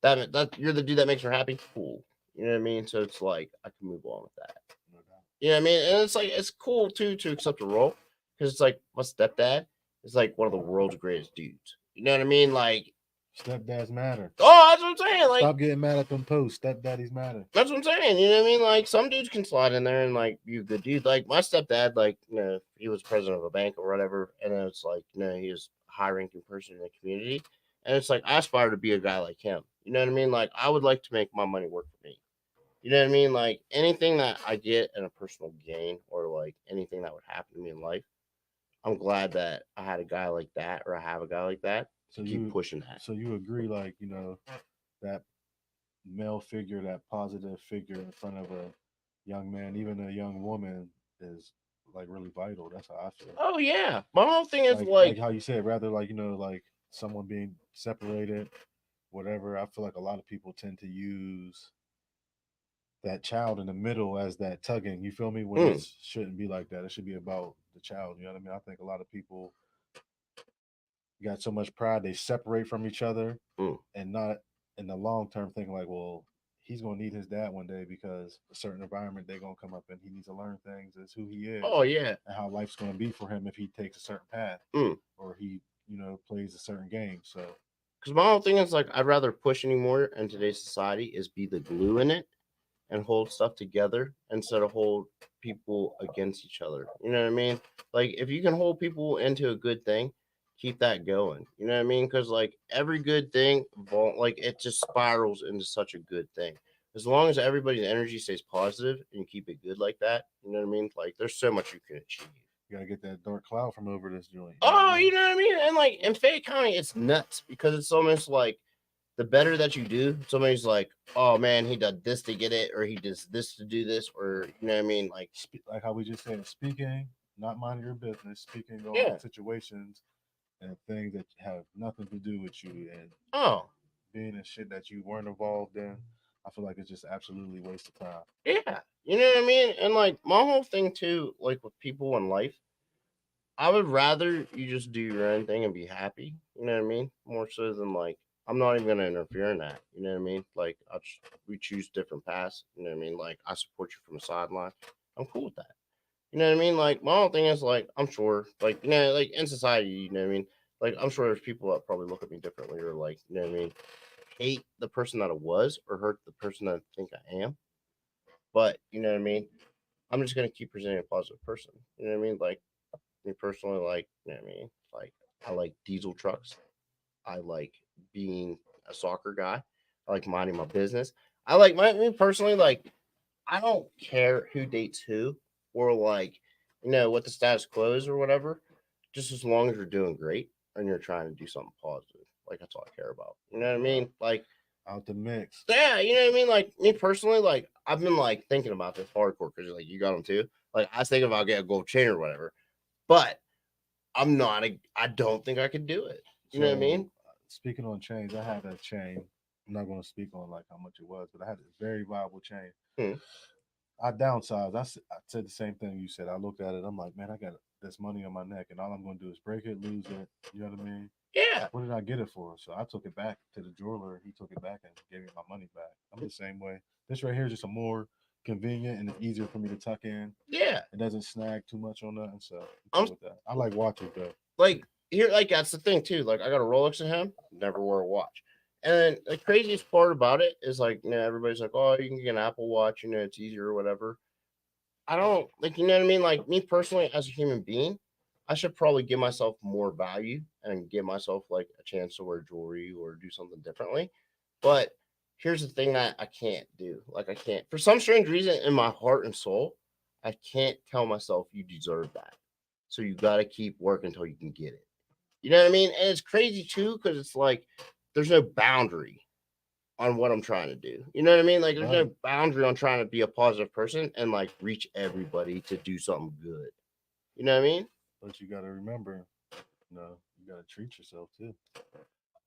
that you're the dude that makes her happy. Cool. You know what I mean? So it's like I can move on with that. No doubt. You know what I mean? And it's like it's cool too to accept a role because it's like my stepdad is like one of the world's greatest dudes. You know what I mean? Like Stepdads matter. oh, that's what I'm saying. Like Stop getting mad at them posts. Stepdaddies matter. that's what I'm saying. You know what I mean? Like some dudes can slide in there and like be a good dude. Like my stepdad, like you know, he was president of a bank or whatever, and then it's like you know he was a high ranking person in the community, and it's like I aspire to be a guy like him. You know what I mean? Like I would like to make my money work for me. You know what I mean? Like anything that I get in a personal gain or like anything that would happen to me in life, I'm glad that I had a guy like that or I have a guy like that So to keep you pushing that. so you agree, like, that male figure, that positive figure in front of a young man, even a young woman, is like really vital. That's how I feel. Oh yeah, my whole thing is Like like how you said, rather like, like someone being separated, whatever. I feel like a lot of people tend to use that child in the middle as that tugging. You feel me? When it Mm, shouldn't be like that. It should be about the child. You know what I mean? I think a lot of people got so much pride they separate from each other mm. and not in the long term thinking like, well, he's gonna need his dad one day because a certain environment they're gonna come up in. He needs to learn things as who he is Oh yeah. and how life's gonna be for him if he takes a certain path Mm. or he, plays a certain game. So Because my whole thing is like I'd rather push anymore in today's society is be the glue in it and hold stuff together instead of hold people against each other. You know what I mean? Like if you can hold people into a good thing, keep that going. You know what I mean? Because like every good thing, like it just spirals into such a good thing. As long as everybody's energy stays positive and you keep it good like that, you know what I mean? Like there's so much you can achieve. you gotta get that dark cloud from over this joint. You know what I Oh, mean? you know what I mean? And like in Fayette County, it's nuts because it's almost like the better that you do, somebody's like, oh man, he did this to get it, or he does this to do this, or you know what I mean? Like, Like how we just said, speaking, not minding your business, speaking on yeah, situations and things that have nothing to do with you and oh, being in shit that you weren't involved in. I feel like it's just absolutely waste of time. yeah, you know what I mean? And like my whole thing too, like with people in life, I would rather you just do your own thing and be happy. You know what I mean? More so than like I'm not even gonna interfere in that. You know what I mean? Like we choose different paths. You know what I mean? Like I support you from the sideline. I'm cool with that. You know what I mean? Like my whole thing is like I'm sure, like like in society, you know what I mean? Like I'm sure there's people that probably look at me differently or like, you know what I mean, hate the person that I was or hurt the person that I think I am. But you know what I mean? I'm just gonna keep presenting a positive person. You know what I mean? Like me personally, like, you know what I mean? Like I like diesel trucks. I like being a soccer guy. I like minding my business. I like me personally, like I don't care who dates who or like, what the status quo is or whatever. Just as long as you're doing great and you're trying to do something positive. Like that's all I care about. You know what I mean? Like, Out the mix. yeah, you know what I mean? Like me personally, like I've been like thinking about this hardcore because like you got them too. Like I was thinking about getting a gold chain or whatever, but I don't think I could do it. You know what I So mean? speaking on chains, I had a chain. I'm not going to speak on like how much it was, but I had a very viable chain. Hmm. I downsized. I said the same thing you said. I looked at it. I'm like, man, I got this money on my neck, and all I'm going to do is break it, lose it. You know what I mean? Yeah. What did I get it for? So I took it back to the jeweler. He took it back and gave me my money back. I'm the same way. This right here is just a more convenient and it's easier for me to tuck in. Yeah. It doesn't snag too much on nothing, so I'm I'm cool with that. I like watches though. like here, like that's the thing too. Like I got a Rolex in him, never wore a watch. And then the craziest part about it is like, everybody's like, oh, you can get an Apple Watch, it's easier or whatever. I don't like, you know what I mean? Like me personally, as a human being, I should probably give myself more value and give myself like a chance to wear jewelry or do something differently. But here's the thing that I can't do. Like I can't, for some strange reason, in my heart and soul, I can't tell myself you deserve that. So you got to keep working until you can get it. You know what I mean? And it's crazy too because it's like there's no boundary on what I'm trying to do. You know what I mean? Like there's Right. no boundary on trying to be a positive person and like reach everybody to do something good. You know what I mean? But you got to remember, you got to treat yourself too.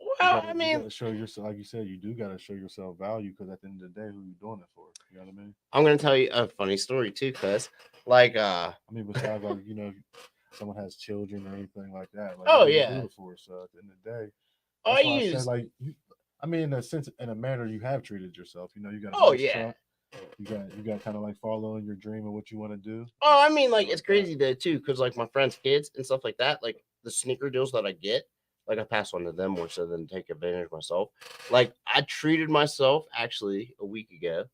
You Well, got to I you got mean, to show yourself, like you said, you do got to show yourself value because at the end of the day, who you doing it for? You know what I mean? I'm gonna tell you a funny story too, cuz like I mean, besides like someone has children or anything like that, like oh you do yeah. it for. So at the end of the day, I that's why I said use like I mean, in a sense, in a manner, you have treated yourself. You got a oh nice yeah. truck. You got kind of like following your dream and what you want to do, Oh, I mean, shit like it's like that. crazy though too, because like my friends' kids and stuff like that, like the sneaker deals that I get, like I pass on to them more so than take advantage of myself. Like I treated myself actually a week ago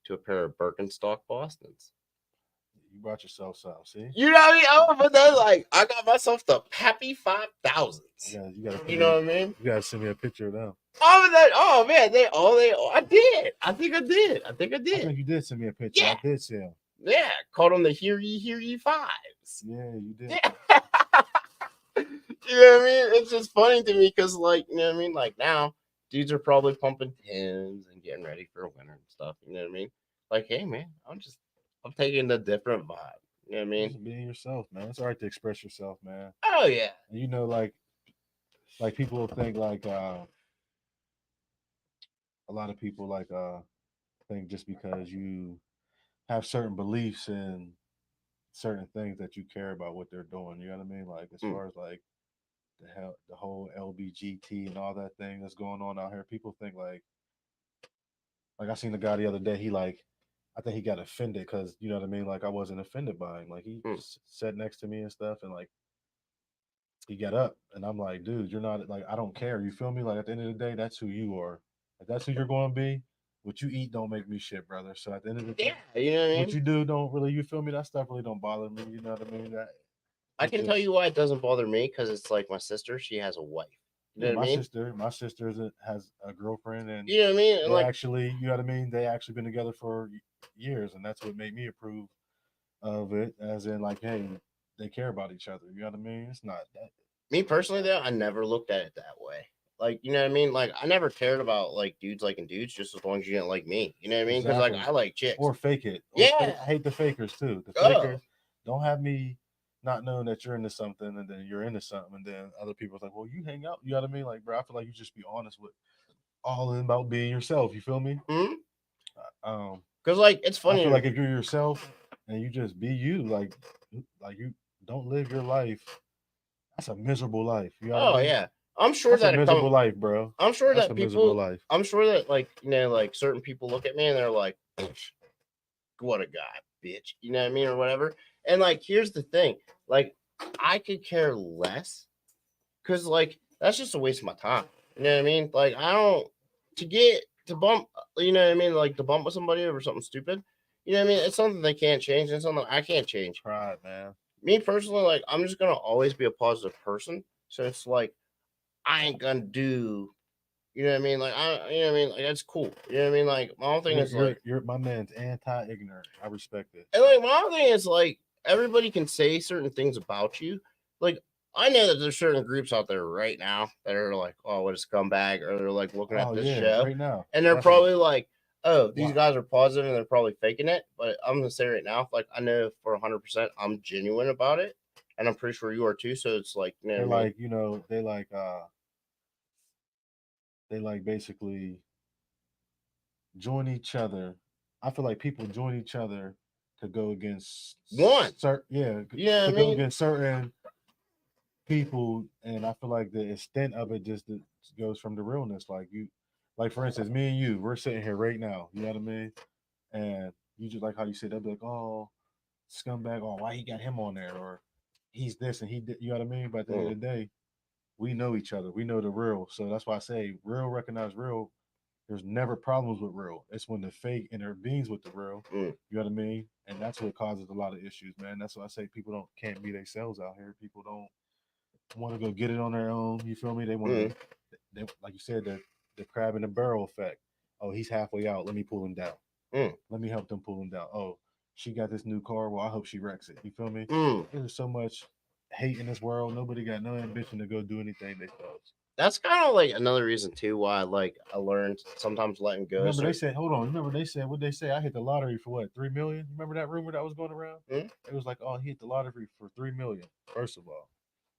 to a pair of Birkenstock Bostons. You brought yourself some. See, You know what I mean? Oh, but then like I got myself the Pappy 5000s. you got to put You me. know what I mean? You got to send me a picture of them. Oh, but then, oh man, I did. I think I did. I think I I did. think you did send me a picture. I Yeah, did see them. yeah. Called them the Hear Ye Fives. Yeah, you did. Yeah. You know what I mean? It's just funny to me because, like, you know what I mean? Like, now, dudes are probably pumping Tims and getting ready for winter and stuff. You know what I mean? Like, hey, man, I'm taking a different vibe. You know what I mean? Just being yourself, man. It's all right to express yourself, man. Oh, yeah. And like people will think like a lot of people like think just because you have certain beliefs and certain things that you care about what they're doing. You know what I mean? Like as Mm, far as like the whole LBGT and all that thing that's going on out here, people think like I seen the guy the other day. He like I think he got offended because you know what I mean. Like I wasn't offended by him. Like he mm. sat next to me and stuff, and like he got up, and I'm like, dude, you're not like I don't care. You feel me? Like at the end of the day, that's who you are. If that's who you're going to be, what you eat don't make me shit, brother. So at the end of the day, Yeah, you know what I what mean? you do don't really. You feel me? That stuff really don't bother me. You know what I mean? That I it's can tell just you why it doesn't bother me because it's like my sister. She has a wife. You know yeah. what I mean? My sister has a girlfriend, and You know what I mean? And they like, actually, you know what I mean. They actually been together for years, and that's what made me approve of it. As in, like, hey, they care about each other. You know what I mean? It's not that. me personally, though, I never looked at it that way. Like, you know what I mean? Like, I never cared about like dudes liking dudes just as long as you didn't like me. You know what I mean? Because like Exactly. I like chicks. Or fake it. Or Yeah. I hate the fakers too. The Oh. fakers don't have me not knowing that you're into something and then you're into something and then other people's like, well, you hang out. You know what I mean? Like, bro, I feel like you just be honest with all about being yourself. You feel me? Hmm. Um, Because like it's I feel funny. like if you're yourself and you just be you, like you don't live your life. That's a miserable life. You know what I Oh mean? yeah. I'm sure That's a that it come. miserable life, bro. I'm sure That's a that miserable people. life. I'm sure that like like certain people look at me and they're like, "What a guy, bitch." You know what I mean, or whatever. And like, here's the thing. Like, I could care less because like that's just a waste of my time. You know what I mean? Like, I don't to get to bump. You know what I mean? Like to bump with somebody over something stupid. You know what I mean? It's something they can't change. And it's something I can't change. Pride, man. Me personally, like I'm just gonna always be a positive person. So it's like I ain't gonna do. You know what I mean? Like you know what I mean? Like that's cool. You know what I mean? Like my whole thing is like, You're my man's anti-ignorant. I respect it. and like my whole thing is like everybody can say certain things about you. Like I know that there's certain groups out there right now that are like, oh, what a scumbag, or they're like looking at Oh this yeah, show, right now, and they're definitely. probably like, oh, these Why guys are positive and they're probably faking it. But I'm gonna say right now, like I know for 100% I'm genuine about it, and I'm pretty sure you are too. So it's like, you know what they're I mean? like, they like basically join each other. I feel like people join each other to go against One, certain yeah you know to what I go mean? against certain people, and I feel like the extent of it just goes from the realness. Like you, like for instance, me and you, we're sitting here right now. You know what I mean? And you just like how you said, they'll be like, oh, scumbag, oh, why he got him on there, or he's this and he did. You know what I mean? But at the end of Mm, the day, we know each other. We know the real. So that's why I say real recognize real. There's never problems with real. It's when the fake intervenes with the real. mm, You know what I mean? And that's what causes a lot of issues, man. That's why I say people don't can't be themselves out here. People don't want to go get it on their own. You feel me? They want mm, to, they, like you said, the crab in the barrel effect. Oh, he's halfway out. Let me pull him down. mm, Let me help them pull him down. Oh, she got this new car. Well, I hope she wrecks it. You feel me? mm. There's so much hate in this world. Nobody got no ambition to go do anything themselves. That's kind of like another reason too why like I learned sometimes letting go. Remember they So, said, hold on. Remember they said what they say? I hit the lottery for what 3 million. Remember that rumor that was going around? mm, It was like, oh, he hit the lottery for 3 million. First of all,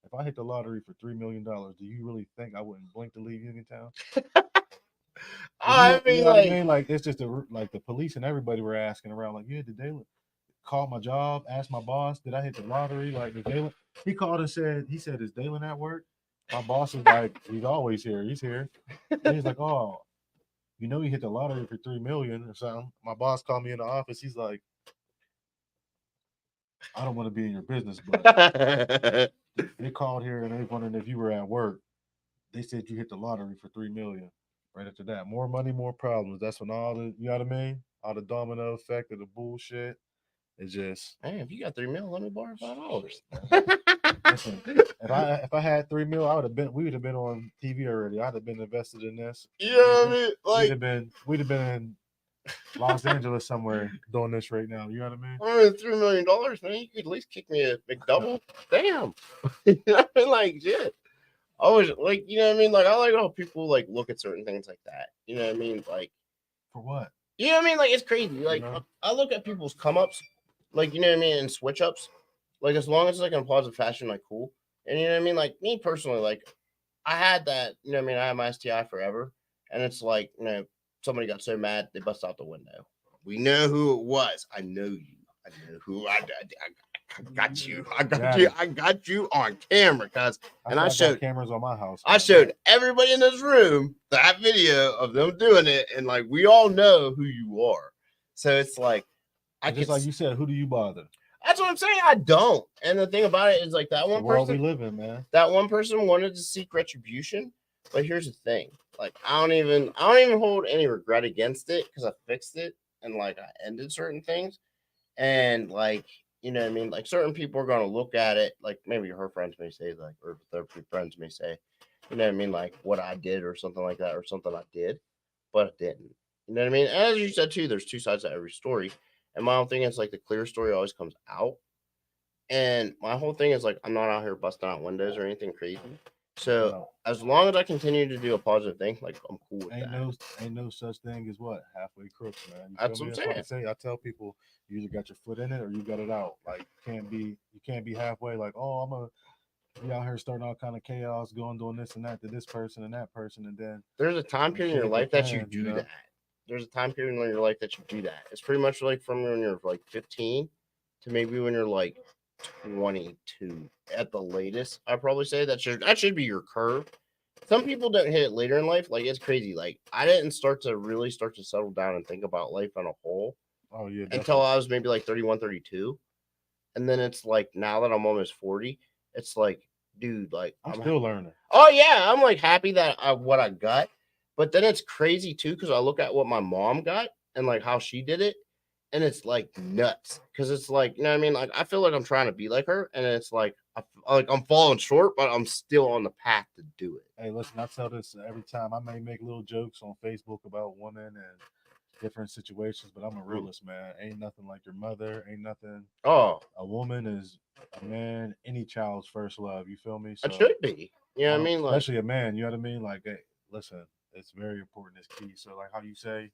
if I hit the lottery for $3 million, do you really think I wouldn't blink to leave Uniontown? If you I don't, you mean, know what I like, mean? Like it's just like the police and everybody were asking around, like, yeah, did they call my job, ask my boss, did I hit the lottery? Like, is Dalen? He called and said, he said, is Dalen at work? My boss is like, he's always here. He's here. And he's like, oh, you know, he hit the lottery for 3 million or something. My boss called me in the office. He's like, I don't want to be in your business, but they called here and they wondering if you were at work. They said you hit the lottery for 3 million. Right after that, more money, more problems. That's when all the, you know what I mean? All the domino effect of the bullshit. It's just hey, if you got 3 mil, let me borrow $5. shit, man. Listen, if I had 3 mil, I would have been. We would have been on TV already. I'd have been invested in this. You know what I Nigga, mean? Like, we'd have been in Los Angeles somewhere doing this right now. You know what I mean? I mean, $3 million, man. You could at least kick me a McDouble. Damn. You know what I mean? Like, shit. I always like, you know what I mean? Like, I like how people like look at certain things like that. You know what I mean? Like, For what? you know what I mean? Like, it's crazy. You Like, know? I look at people's come ups, like, you know what I mean, and switch ups. Like, as long as it's like in a positive fashion, like, cool. And you know what I mean? Like, me personally, like, I had that, you know what I mean? I had my STI forever. And it's like, you know, somebody got so mad they bust out the window. We know who it was. I know you. I know who. I got you. I got you. I got you on camera, cuz. And I got cameras on my house. I showed everybody in this room that video of them doing it, and like we all know who you are. So it's like just like you said, who do you bother? That's what I'm saying. I don't. And the thing about it is like that one person we live in, man. That one person wanted to seek retribution. But here's the thing. Like I don't even hold any regret against it because I fixed it and like I ended certain things. And like, you know what I mean? Like certain people are gonna look at it, like maybe her friends may say, like, or their friends may say, you know what I mean, like what I did or something like that, or something I did, but I didn't. You know what I mean? As you said too, there's two sides to every story. And my whole thing is like the clear story always comes out. And my whole thing is like I'm not out here busting out windows or anything crazy. So as long as I continue to do a positive thing, like I'm cool with that. Ain't no such thing as what halfway crooks, man. That's what I'm saying. I tell people you either got your foot in it or you got it out. Like you can't be halfway. Like I'm gonna be out here starting all kind of chaos, doing this and that to this person and that person, and then there's a time period in your life that you do that. There's a time period in your life that you do that. It's pretty much like from when you're like 15 to maybe when you're like 22 at the latest. I'd probably say that should be your curve. Some people don't hit it later in life. Like it's crazy. Like I didn't start to settle down and think about life on a whole. Oh yeah. Definitely. Until I was maybe like 31, 32. And then it's like now that I'm almost 40, it's like, dude, like I'm still learning. Oh yeah, I'm like happy that what I got. But then it's crazy too because I look at what my mom got and like how she did it, and it's like nuts because it's like, you know what I mean? Like I feel like I'm trying to be like her, and it's like I'm falling short, but I'm still on the path to do it. Hey, listen, I tell this every time. I may make little jokes on Facebook about women and different situations, but I'm a realist, man. Ain't nothing like your mother. Ain't nothing. Oh, a woman is a man, any child's first love. You feel me? So, it should be. You know what I mean? Like, especially a man. You know what I mean? Like, hey, listen, it's very important. It's key. So, like how you say,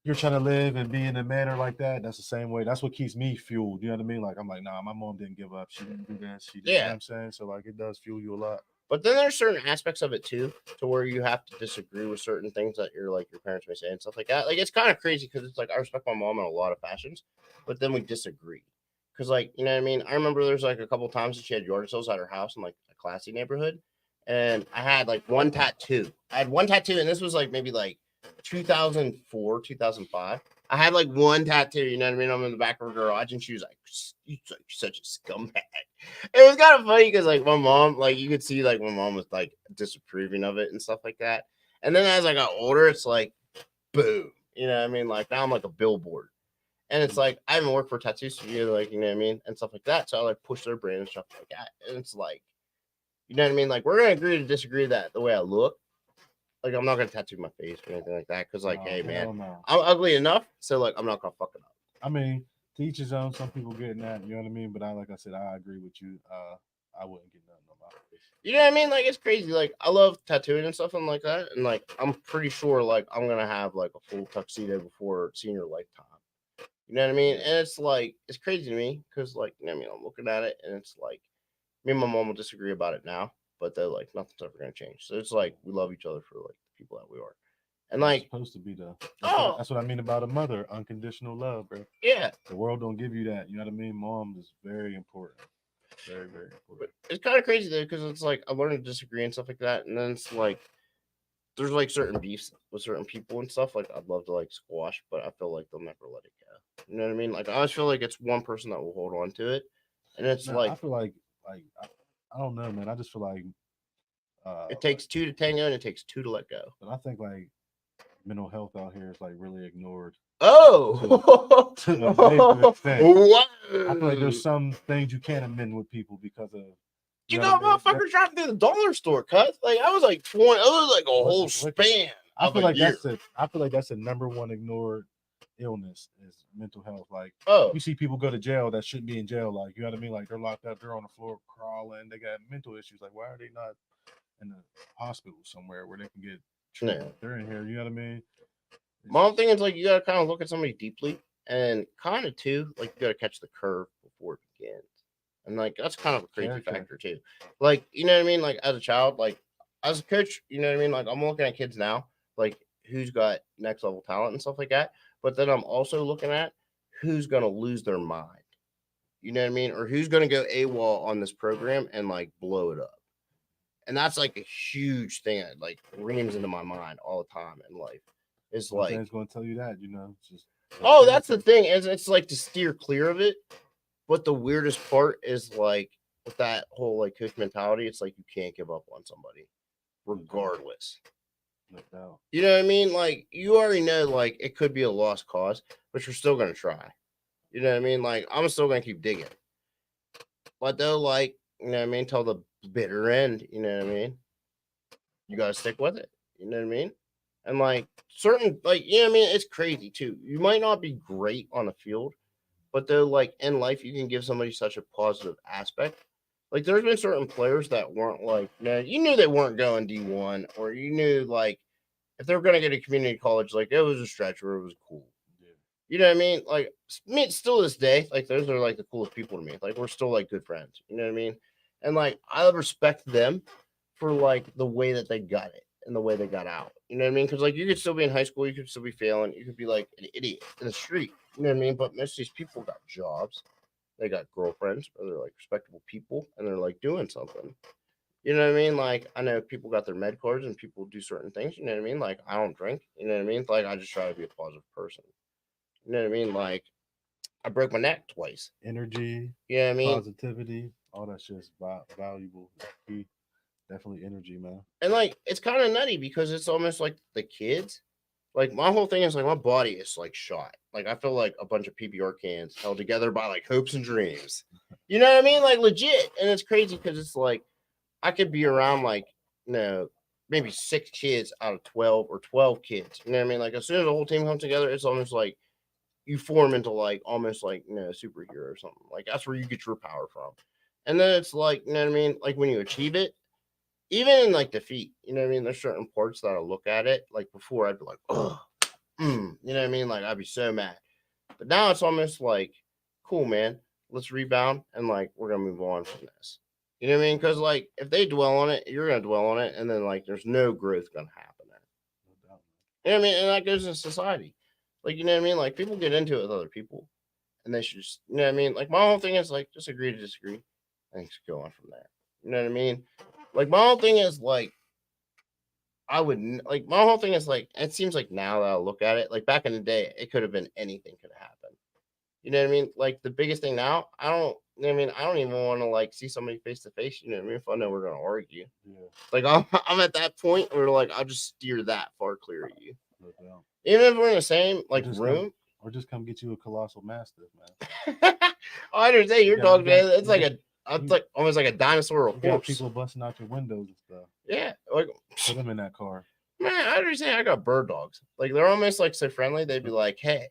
you're trying to live and be in a manner like that. That's the same way. That's what keeps me fueled. You know what I mean? Like I'm like, nah, my mom didn't give up. She didn't do this. She did. You know what I'm saying? So like, it does fuel you a lot. But then there's certain aspects of it too, to where you have to disagree with certain things that your parents may say and stuff like that. Like it's kind of crazy because it's like I respect my mom in a lot of fashions, but then we disagree. Because like, you know what I mean? I remember there's like a couple times that she had yard sales at her house in like a classy neighborhood, and I had like one tattoo. I had one tattoo, and this was like maybe like 2004, 2005. I had like one tattoo, you know what I mean? I'm in the back of a garage, and she was like, "You're such a scumbag." It was kind of funny because like my mom, like you could see like my mom was like disapproving of it and stuff like that. And then as I got older, it's like, boom, you know what I mean? Like now I'm like a billboard, and it's like I haven't worked for a tattoo studio, like you know what I mean, and stuff like that. So I like push their brand and stuff like that, and it's like, you know what I mean? Like we're gonna agree to disagree that the way I look. Like I'm not gonna tattoo my face or anything like that because, like, hey man, I'm ugly enough, so like I'm not gonna fuck it up. I mean, to each his own. Some people getting that, you know what I mean. But like I said, I agree with you. I wouldn't get nothing on my face. You know what I mean? Like it's crazy. Like I love tattooing and stuff and like that, and like I'm pretty sure like I'm gonna have like a full tuxedo before senior lifetime. You know what I mean? And it's like it's crazy to me because like you know what I mean, I'm looking at it and it's like me and my mom will disagree about it now, but they're like nothing's ever gonna change. So it's like we love each other for like the people that we are. And like it's supposed to be that's what I mean about a mother, unconditional love, bro. Yeah. The world don't give you that. You know what I mean? Mom is very important. Very, very important. It's kind of crazy though, because it's like I learned to disagree and stuff like that, and then it's like there's like certain beefs with certain people and stuff. Like I'd love to like squash, but I feel like they'll never let it go. You know what I mean? Like I always feel like it's one person that will hold on to it, and it's like I feel like I don't know, man. I just feel like it takes two to tango, and it takes two to let go. But I think like mental health out here is like really ignored. Oh, to what? I feel like there's some things you can't amend with people because of you know motherfuckers driving through the dollar store, cuz like I was like 20, it was like a whole span. I feel like that's the number one ignored illness is mental health. Like you see people go to jail that shouldn't be in jail, like you know what I mean? Like they're locked up, they're on the floor crawling, they got mental issues. Like why are they not in the hospital somewhere where they can get treatment? Yeah. They're in here, you know what I mean? My whole thing is like you gotta kind of look at somebody deeply, and kind of too like you gotta catch the curve before it begins, and like that's kind of a crazy factor too. Like you know what I mean? Like as a child, like as a coach, you know what I mean? Like I'm looking at kids now, like who's got next level talent and stuff like that. But then I'm also looking at who's gonna lose their mind. You know what I mean? Or who's gonna go AWOL on this program and like blow it up. And that's like a huge thing that like reams into my mind all the time in life. It's like, Nothing's going to tell you that, it's just oh, that's the thing, is it's like to steer clear of it. But the weirdest part is like with that whole like coach mentality, it's like you can't give up on somebody, regardless. No doubt. You know what I mean? Like you already know, like it could be a lost cause, but you're still gonna try. You know what I mean? Like I'm still gonna keep digging. But though, like, you know what I mean, till the bitter end, you know what I mean? You gotta stick with it. You know what I mean? And like certain like, you know what I mean, it's crazy too. You might not be great on the field, but though like in life you can give somebody such a positive aspect. Like there's been certain players that weren't like, you knew they weren't going D1, or you knew like if they were gonna get a community college, like it was a stretch where it was cool. You know what I mean? Like, me, still this day, like those are like the coolest people to me. Like, we're still like good friends. You know what I mean? And like, I respect them for like the way that they got it and the way they got out. You know what I mean? Because like, you could still be in high school, you could still be failing, you could be like an idiot in the street. You know what I mean? But most of these people got jobs, they got girlfriends, or they're like respectable people, and they're like doing something. You know what I mean? Like, I know people got their med cards and people do certain things. You know what I mean? Like, I don't drink. You know what I mean? Like, I just try to be a positive person. You know what I mean? Like, I broke my neck twice. Energy, You know what I mean? positivity, all that shit's valuable. Key. Definitely energy, man. And like, it's kind of nutty because it's almost like the kids. Like, my whole thing is like, my body is like shot. Like, I feel like a bunch of PBR cans held together by like hopes and dreams. You know what I mean? Like, legit. And it's crazy because it's like, I could be around like, maybe 6 kids out of 12 or 12 kids. You know what I mean? Like, as soon as the whole team comes together, it's almost like you form into like almost like a superhero or something. Like that's where you get your power from. And then it's like, you know what I mean? Like when you achieve it, even in like defeat, you know what I mean? There's certain parts that I look at it. Like before I'd be like, oh, you know what I mean? Like I'd be so mad. But now it's almost like, cool, man. Let's rebound and like we're gonna move on from this. You know what I mean? Because like if they dwell on it, you're gonna dwell on it, and then like there's no growth gonna happen there. No doubt. You know what I mean? And that goes in society. Like, you know what I mean? Like people get into it with other people, and they should just, you know what I mean? Like my whole thing is like just agree to disagree, and just go on from there. You know what I mean? Like my whole thing is like like my whole thing is like it seems like now that I look at it, like back in the day, it could have been anything could have happened. You know what I mean? Like the biggest thing now, I don't. You know what I mean, I don't even want to like see somebody face to face. You know what I mean? If I know we're gonna argue, Yeah, like I'm at that point where like I'll just steer that far clear of you. no doubt. Even if we're in the same like Just come, room. or just come get you a colossal mastiff, man. I understand your dog, man. It's like it's you, like almost like a dinosaur or a you got horse. people busting out your windows and stuff. Yeah, like Put them in that car. man, I understand. I got bird dogs. Like they're almost like so friendly. They'd be like, "Hey,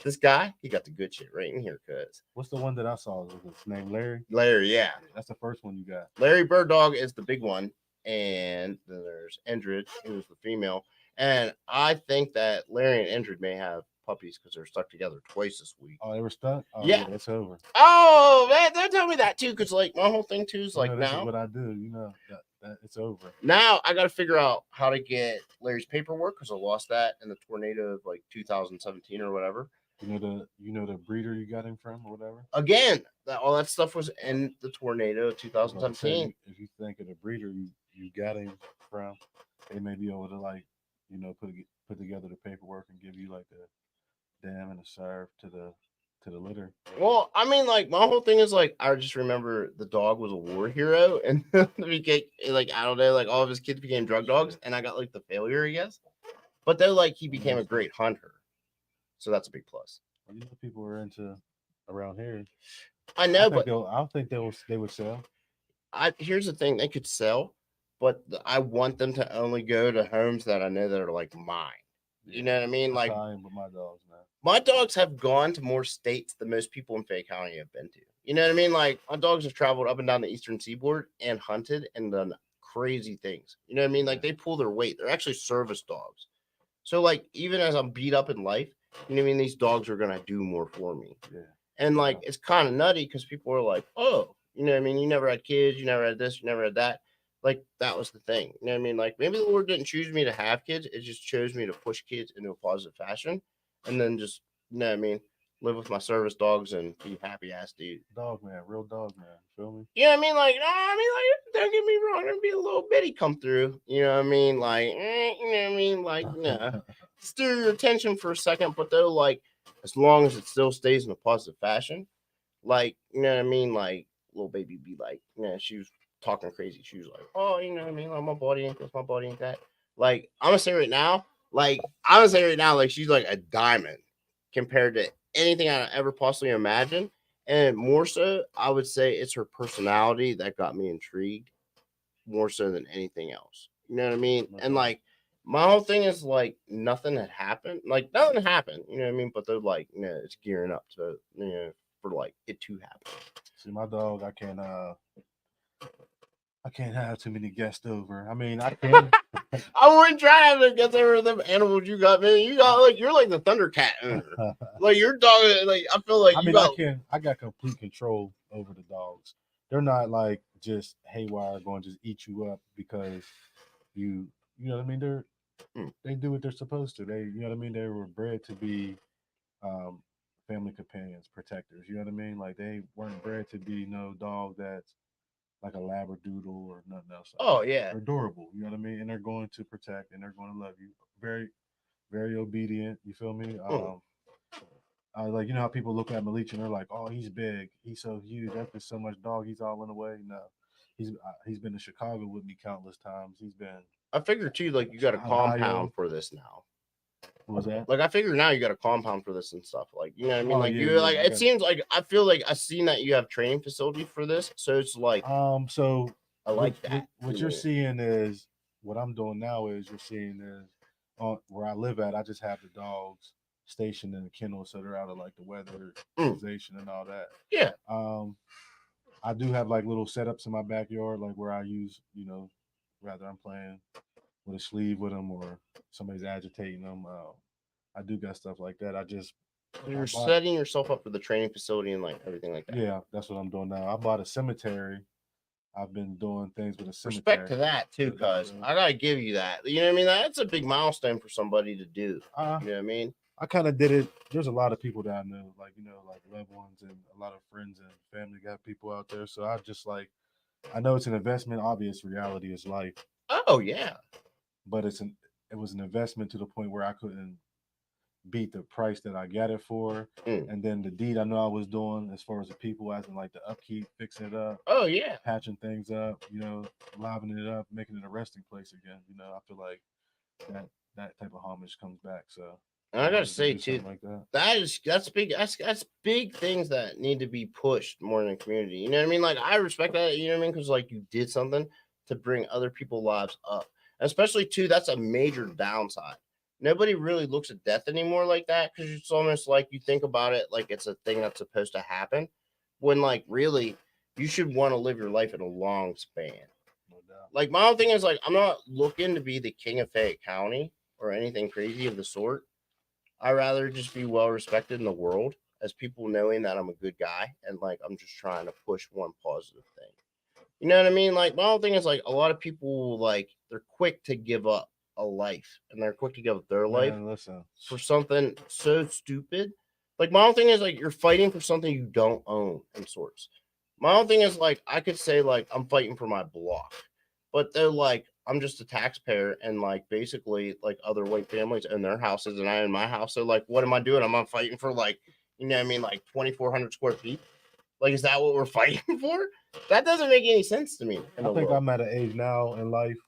this guy, he got the good shit right in here, cuz." What's the one that I saw? Was his name Larry? Larry, yeah. That's the first one you got. Larry Bird Dog is the big one, and then there's Endred, who's the female. And I think that Larry and Endred may have puppies because they're stuck together twice this week. Oh, they were stuck. Oh, yeah, it's over. Oh man, don't tell me that too, because like my whole thing too is like this now is what I do. You know that it's over. Now I got to figure out how to get Larry's paperwork because I lost that in the tornado of like 2017 or whatever. You know the breeder you got him from or whatever. Again, all that stuff was in the tornado of 2017. If you think of the breeder you got him from, they may be able to like put together the paperwork and give you like a dam and a serve to the litter. Well, I mean, like my whole thing is like I just remember the dog was a war hero, and we get like I don't know, like all of his kids became drug dogs, and I got like the failure, I guess. But then like he became a great hunter, so that's a big plus. Well, people are into around here. I know, I think they would sell. Here's the thing: they could sell, but I want them to only go to homes that I know that are like mine. You know what I mean? Like with my dogs, man. My dogs have gone to more states than most people in Fayette County have been to. You know what I mean? Like my dogs have traveled up and down the eastern seaboard and hunted and done crazy things. You know what I mean? Like they pull their weight. They're actually service dogs. So like even as I'm beat up in life, you know what I mean? These dogs are gonna do more for me. Yeah. And like it's kind of nutty because people are like, oh, you know what I mean? You never had kids, you never had this, you never had that. Like that was the thing. You know what I mean? Like maybe the Lord didn't choose me to have kids. It just chose me to push kids into a positive fashion, and then just you know what I mean, live with my service dogs and be happy ass dude. Dog man, real dog man. Feel me? You know what I mean? Like, nah, I mean, like, don't get me wrong, there'd be a little bitty come through. You know what I mean? Like, you know what I mean? Like, nah, steer your attention for a second, but though, like, as long as it still stays in a positive fashion, like, you know what I mean? Like, little baby be like, she was talking crazy. She was like, oh, you know what I mean? Like, my body ain't this, my body ain't that. Like, I'm gonna say right now, like, she's like a diamond compared to anything I ever possibly imagined. And more so, I would say it's her personality that got me intrigued more so than anything else. You know what I mean? And Okay. like, my whole thing is like nothing had happened. Like nothing happened. You know what I mean? But they're like, it's gearing up to for like it to happen. See, my dog, I can't have too many guests over. I mean, I can. I wouldn't try to get there with them animals you got, man. You got like you're like the Thundercat owner. Like your dog, like I feel like I you mean, I got. can. I got complete control over the dogs. They're not like just haywire going to just eat you up because you. You know what I mean? Hmm. They do what they're supposed to. They, you know what I mean? They were bred to be um, family companions, protectors. You know what I mean? Like they weren't bred to be no dog that's like a labradoodle or nothing else like Oh that. yeah. They're adorable. You know what I mean? And they're going to protect and they're going to love you. Very, very obedient. You feel me? Hmm. Like you know how people look at Malik and they're like, "Oh, he's big. He's so huge. That's just so much dog. He's all in the way." No, he's been to Chicago with me countless times. He's been I figure too, like you got a Ohio. compound for this now. What was that? Like I figure now you got a compound for this and stuff. Like you know what I mean? Oh Like yeah, you yeah. like I it got seems like I feel like I've seen that you have training facility for this. So it's like So I like that. what you're seeing is what I'm doing now is you're seeing is where I live at. I just have the dogs stationed in the kennel, so they're out of like the Mm, weatherization and all that. yeah. Um, I do have like little setups in my backyard, like where I use, rather I'm playing with a sleeve with them or somebody's agitating them. I do got stuff like that. So I you're bought, setting yourself up for the training facility and like everything like that. yeah, that's what I'm doing now. I bought a cemetery. I've been doing things with a Respect cemetery. to that too, cuz So, I gotta give you that. You know what I mean? That's a big milestone for somebody to do. uh, You know what I mean? I kind of did it. There's a lot of people that I know, like like loved ones and a lot of friends and family got people out there. So I just like I know it's an investment. Obvious reality is life, Oh yeah. but it was an investment to the point where I couldn't beat the price that I got it for. Mm. And then the deed I know I was doing as far as the people, as in like the upkeep, fixing it up, Oh yeah. patching things up, livening it up, making it a resting place again. I feel like that that type of homage comes back. So And I I gotta wanted to say do too, something like that. that's big. That's big things that need to be pushed more in the community. You know what I mean? Like I respect that. You know what I mean? Because like you did something to bring other people's lives up, especially too. That's a major downside. Nobody really looks at death anymore like that because it's almost like you think about it like it's a thing that's supposed to happen, when like really you should want to live your life in a long span. No doubt. Like my whole thing is like I'm not looking to be the king of Fayette County or anything crazy of the sort. I rather just be well respected in the world as people knowing that I'm a good guy and like I'm just trying to push one positive thing. You know what I mean? Like my whole thing is like a lot of people like they're quick to give up a life and they're quick to give up their life Man, listen. for something so stupid. Like my whole thing is like you're fighting for something you don't own in sorts. My whole thing is like I could say like I'm fighting for my block, but they're like I'm just a taxpayer and like basically like other white families own their houses and I own my house. So like what am I doing? I'm not fighting for like you know what I mean like 2,400 square feet. Like is that what we're fighting for? That doesn't make any sense to me in I the think world. I'm at an age now in life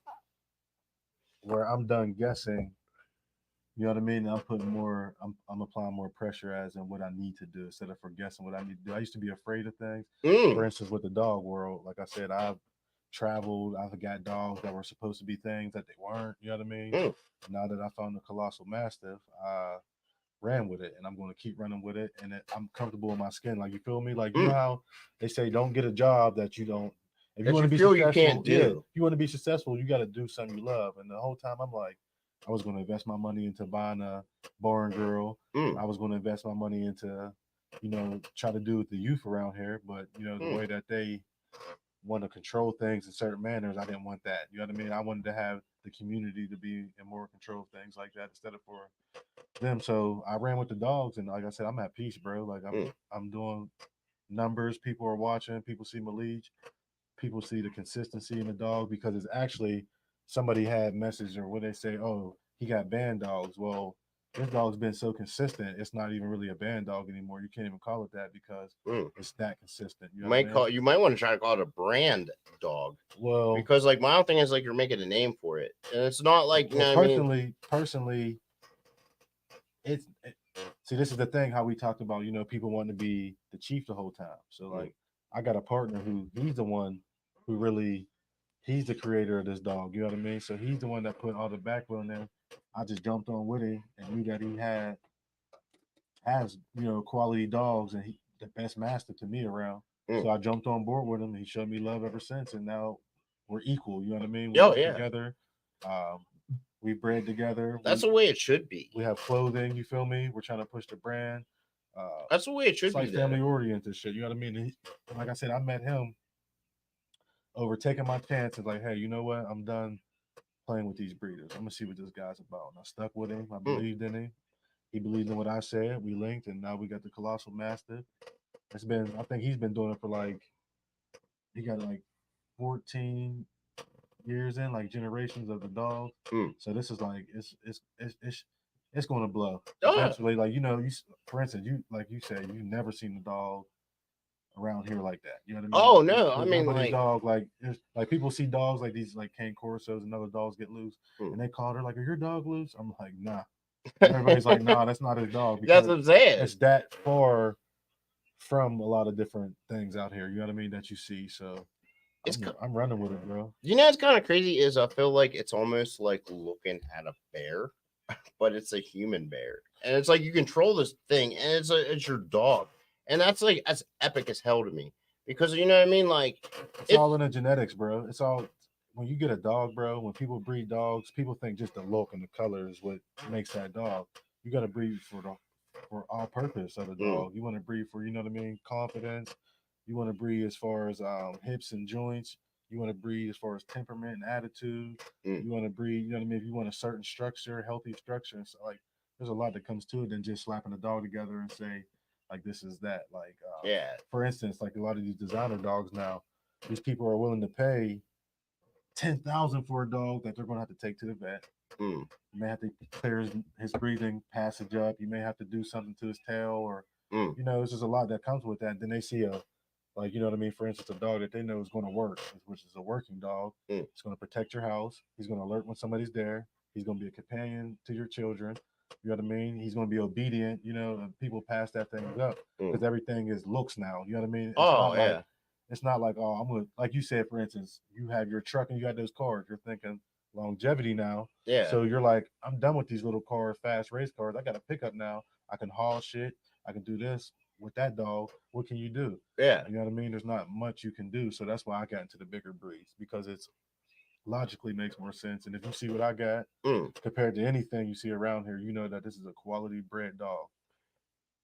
where I'm done guessing. You know what I mean? I'm applying more pressure as in what I need to do instead of for guessing what I need to do. I used to be afraid of things. For Mm, instance, with the dog world, like I said, I've traveled, I've got dogs that were supposed to be things that they weren't, you know what I mean? mm, Now that I found the colossal mastiff, I ran with it and I'm going to keep running with it and I'm comfortable in my skin. Like you feel me? Like you know mm. how they say don't get a job that you don't if you That want you to be feel you successful, can't yeah, if do. you want to be successful, you got to do something you love. And the whole time I'm like I was going to invest my money into buying a barn girl. Mm, I was going to invest my money into try to do with the youth around here, but the mm. way that they want to control things in certain manners. I didn't want that. You know what I mean? I wanted to have the community to be in more control of things like that instead of for them. So I ran with the dogs, and like I said, I'm at peace, bro. Like Mm. I'm doing numbers. People are watching. People see my leads. People see the consistency in the dog because it's actually somebody had message or what they say, oh, he got band dogs. Well, this dog's been so consistent, it's not even really a band dog anymore. You can't even call it that because Mm. it's that consistent. You You know what might I mean? call you might want to try to call it a brand dog Well, because like my whole thing is like you're making a name for it, and it's not like you well, know what I mean. personally, see, this is the thing how we talked about, people wanting to be the chief the whole time. So Mm. like, I got a partner who he's the one who really he's the creator of this dog. You know what I mean? So he's the one that put all the backbone in. I just jumped on with him and knew that he has quality dogs and he the best master to me around. Mm. So I jumped on board with him. He showed me love ever since, and now we're equal. You know what I mean? We Oh work yeah, together. Um, we bred together. that's the way it should be. We have clothing. You feel me? We're trying to push the brand. That's the way it It's should be, like though. family oriented shit. You know what I mean? Like I said, I met him over taking my chances. Like, hey, you know what? I'm done playing with these breeders. I'm gonna see what this guy's about. And I stuck with him. I Mm. believed in him. He believed in what I said. We linked, and now we got the colossal master. It's been, I think he's been doing it for like, he got like 14 years in, like generations of the dog. Mm. So this is like, it's going to blow Oh, eventually. Like, for instance, you, like you said, you never seen a dog around here like that. You know what I mean? oh no, I There's mean nobody's like, dog like like people see dogs like these like cane corsos and other dogs get loose mm. and they call her like, "Are your dog loose?" I'm like, "Nah." And everybody's like, "Nah, that's not his dog that's because what I'm saying. it's that far from a lot of different things out here." You know what I mean? That you see. So It's I'm running with it, bro. it's kind of crazy. Is I feel like it's almost like looking at a bear, but it's a human bear, and it's like you control this thing, and it's your dog, and that's like as epic as hell to me because you know what I mean. Like It's it. all in the genetics, bro. It's all when you get a dog, bro. When people breed dogs, people think just the look and the color is what makes that dog. You got to breed for all purpose of the Mm. dog. You want to breed for, you know what I mean, confidence. You want to breed as far as hips and joints. You want to breed as far as temperament and attitude. Mm. You want to breed, you know what I mean. If you want a certain structure, healthy structure, so like there's a lot that comes to it than just slapping a dog together and say like this is that. Like Yeah. for instance, like a lot of these designer dogs now, these people are willing to pay 10,000 for a dog that they're going to have to take to the vet. Mm. You may have to clear his breathing passage up. You may have to do something to his tail, or Mm. it's just a lot that comes with that. And then they see a like, you know what I mean. For instance, a dog that they know is going to work, which is a working dog. Mm. It's going to protect your house. He's going to alert when somebody's there. He's going to be a companion to your children. You know what I mean? He's going to be obedient. And people pass that thing up Mm. because everything is looks now. You know what I mean? Oh yeah. It's not like, oh, I'm gonna, like you said, for instance, you have your truck and you got those cars. You're thinking longevity now. Yeah. So you're like, I'm done with these little cars, fast race cars. I got a pickup now. I can haul shit. I can do this with that dog. What can you do? Yeah. You know what I mean? There's not much you can do. So that's why I got into the bigger breeds because it's logically makes more sense. And if you see what I got Mm. compared to anything you see around here, you know that this is a quality bred dog.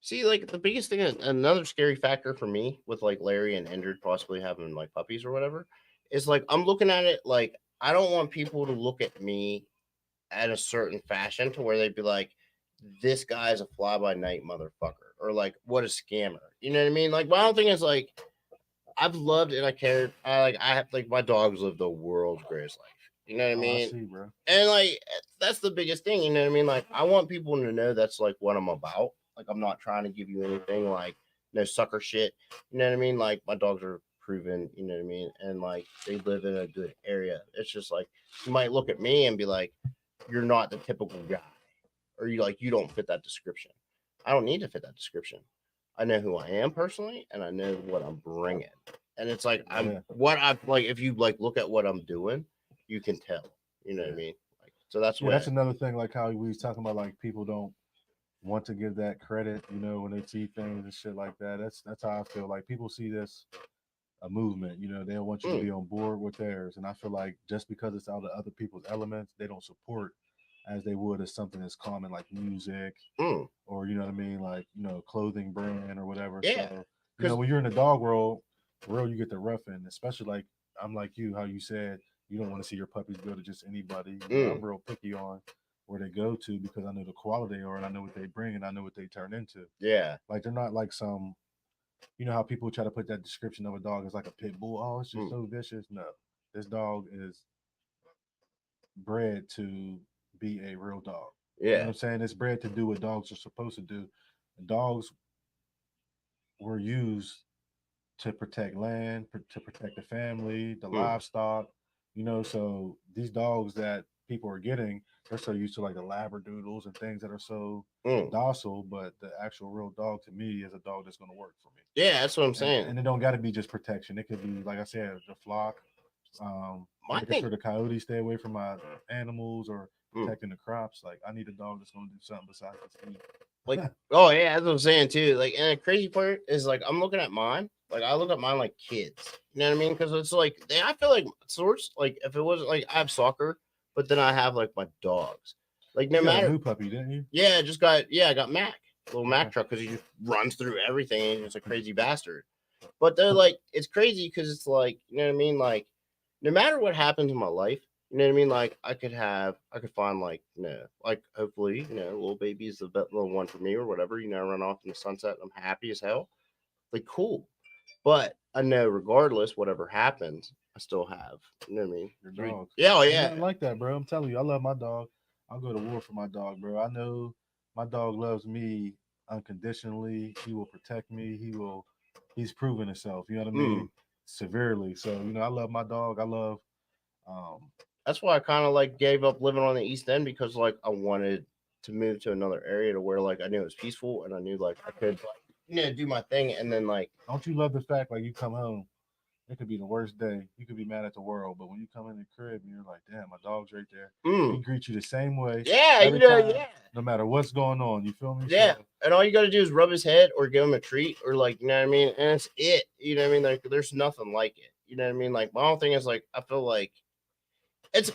See, like the biggest thing, another scary factor for me with like Larry and Endred possibly having like puppies or whatever, is like I'm looking at it like I don't want people to look at me at a certain fashion to where they'd be like, "This guy's a fly by night motherfucker," or like, "What a scammer." You know what I mean? Like my whole thing is like I've loved and I cared. I have like my dogs live the world's greatest life. You know what I Oh, I mean? see, bro. And like that's the biggest thing, you know what I mean? Like I want people to know that's like what I'm about. Like I'm not trying to give you anything like no sucker shit. You know what I mean? Like my dogs are proven, you know what I mean? And like they live in a good area. It's just like you might look at me and be like, you're not the typical guy. Or you don't fit that description. I don't need to fit that description. I know who I am personally and I know what I'm bringing. And it's like I'm Yeah, what I like if you like look at what I'm doing, you can tell. You know what I yeah, mean? Like so that's yeah. what That's another thing. Like how we was talking about, like people don't want to give that credit, when they see things and shit like that. That's how I feel. Like people see this a movement, they want you to mm, be on board with theirs. And I feel like just because it's out of other people's elements, they don't support as they would as something that's common like music mm, or you know what I mean, like, clothing brand or whatever. yeah. So, Cause when you're in the dog world, real, you get the rough end, especially like I'm like you, how you said you don't want to see your puppies go to just anybody. You know, I'm Mm, real picky on where they go to because I know the quality they are and I know what they bring and I know what they turn into. yeah. Like they're not like some, you know how people try to put that description of a dog as like a pit bull. Oh, it's just Mm, so vicious. No, this dog is bred to be a real dog. You know yeah. what I'm saying? It's bred to do what dogs are supposed to do. Dogs were used to protect land, to protect the family, the Mm, livestock. You know, so these dogs that people are getting, they're so used to like the labradoodles and things that are so mm. docile. But the actual real dog to me is a dog that's going to work for me. Yeah, that's what I'm And saying. and it don't got to be just protection. It could be like I said, the flock, I making think sure the coyotes stay away from my animals or mm, protecting the crops. Like I need a dog that's going to do something besides just like eat. oh yeah, that's what I'm saying too. Like, and the crazy part is like I'm looking at mine. Like I look at mine like kids. You know what I mean? Because it's like I feel like sorts. Like if it wasn't like I have soccer, but then I have like my dogs. Like no You got a matter. new puppy, didn't you? Yeah, I got Mac, little Okay. Mac truck because he just runs through everything. And he's just a crazy bastard. But they're like, it's crazy because it's like, you know what I mean? Like, no matter what happens in my life, you know what I mean? Like, I could find like, like hopefully, little baby is the little one for me or whatever. Run off in the sunset. And I'm happy as hell. Like, cool. But I know, regardless, whatever happens, I still have, you know what I mean? Your Three. dogs. Yeah, oh Ain't yeah. nothing like that, bro. I'm telling you, I love my dog. I'll go to war for my dog, bro. I know my dog loves me unconditionally. He will protect me. He's proven himself, you know what I Mm. mean? Severely. So, you know, I love my dog. I love um That's why I kind of like gave up living on the East End because like I wanted to move to another area to where like I knew it was peaceful and I knew like I could like do my thing and then like don't you love the fact like you come home, it could be the worst day. You could be mad at the world, but when you come in the crib and you're like, damn, my dog's right there. He mm, greets you the same way yeah, every time, yeah. no matter what's going on. You feel me? Yeah. So And all you got to do is rub his head or give him a treat or like, you know what I mean? And it's it. You know what I mean? Like there's nothing like it. You know what I mean? Like my whole thing is like I feel like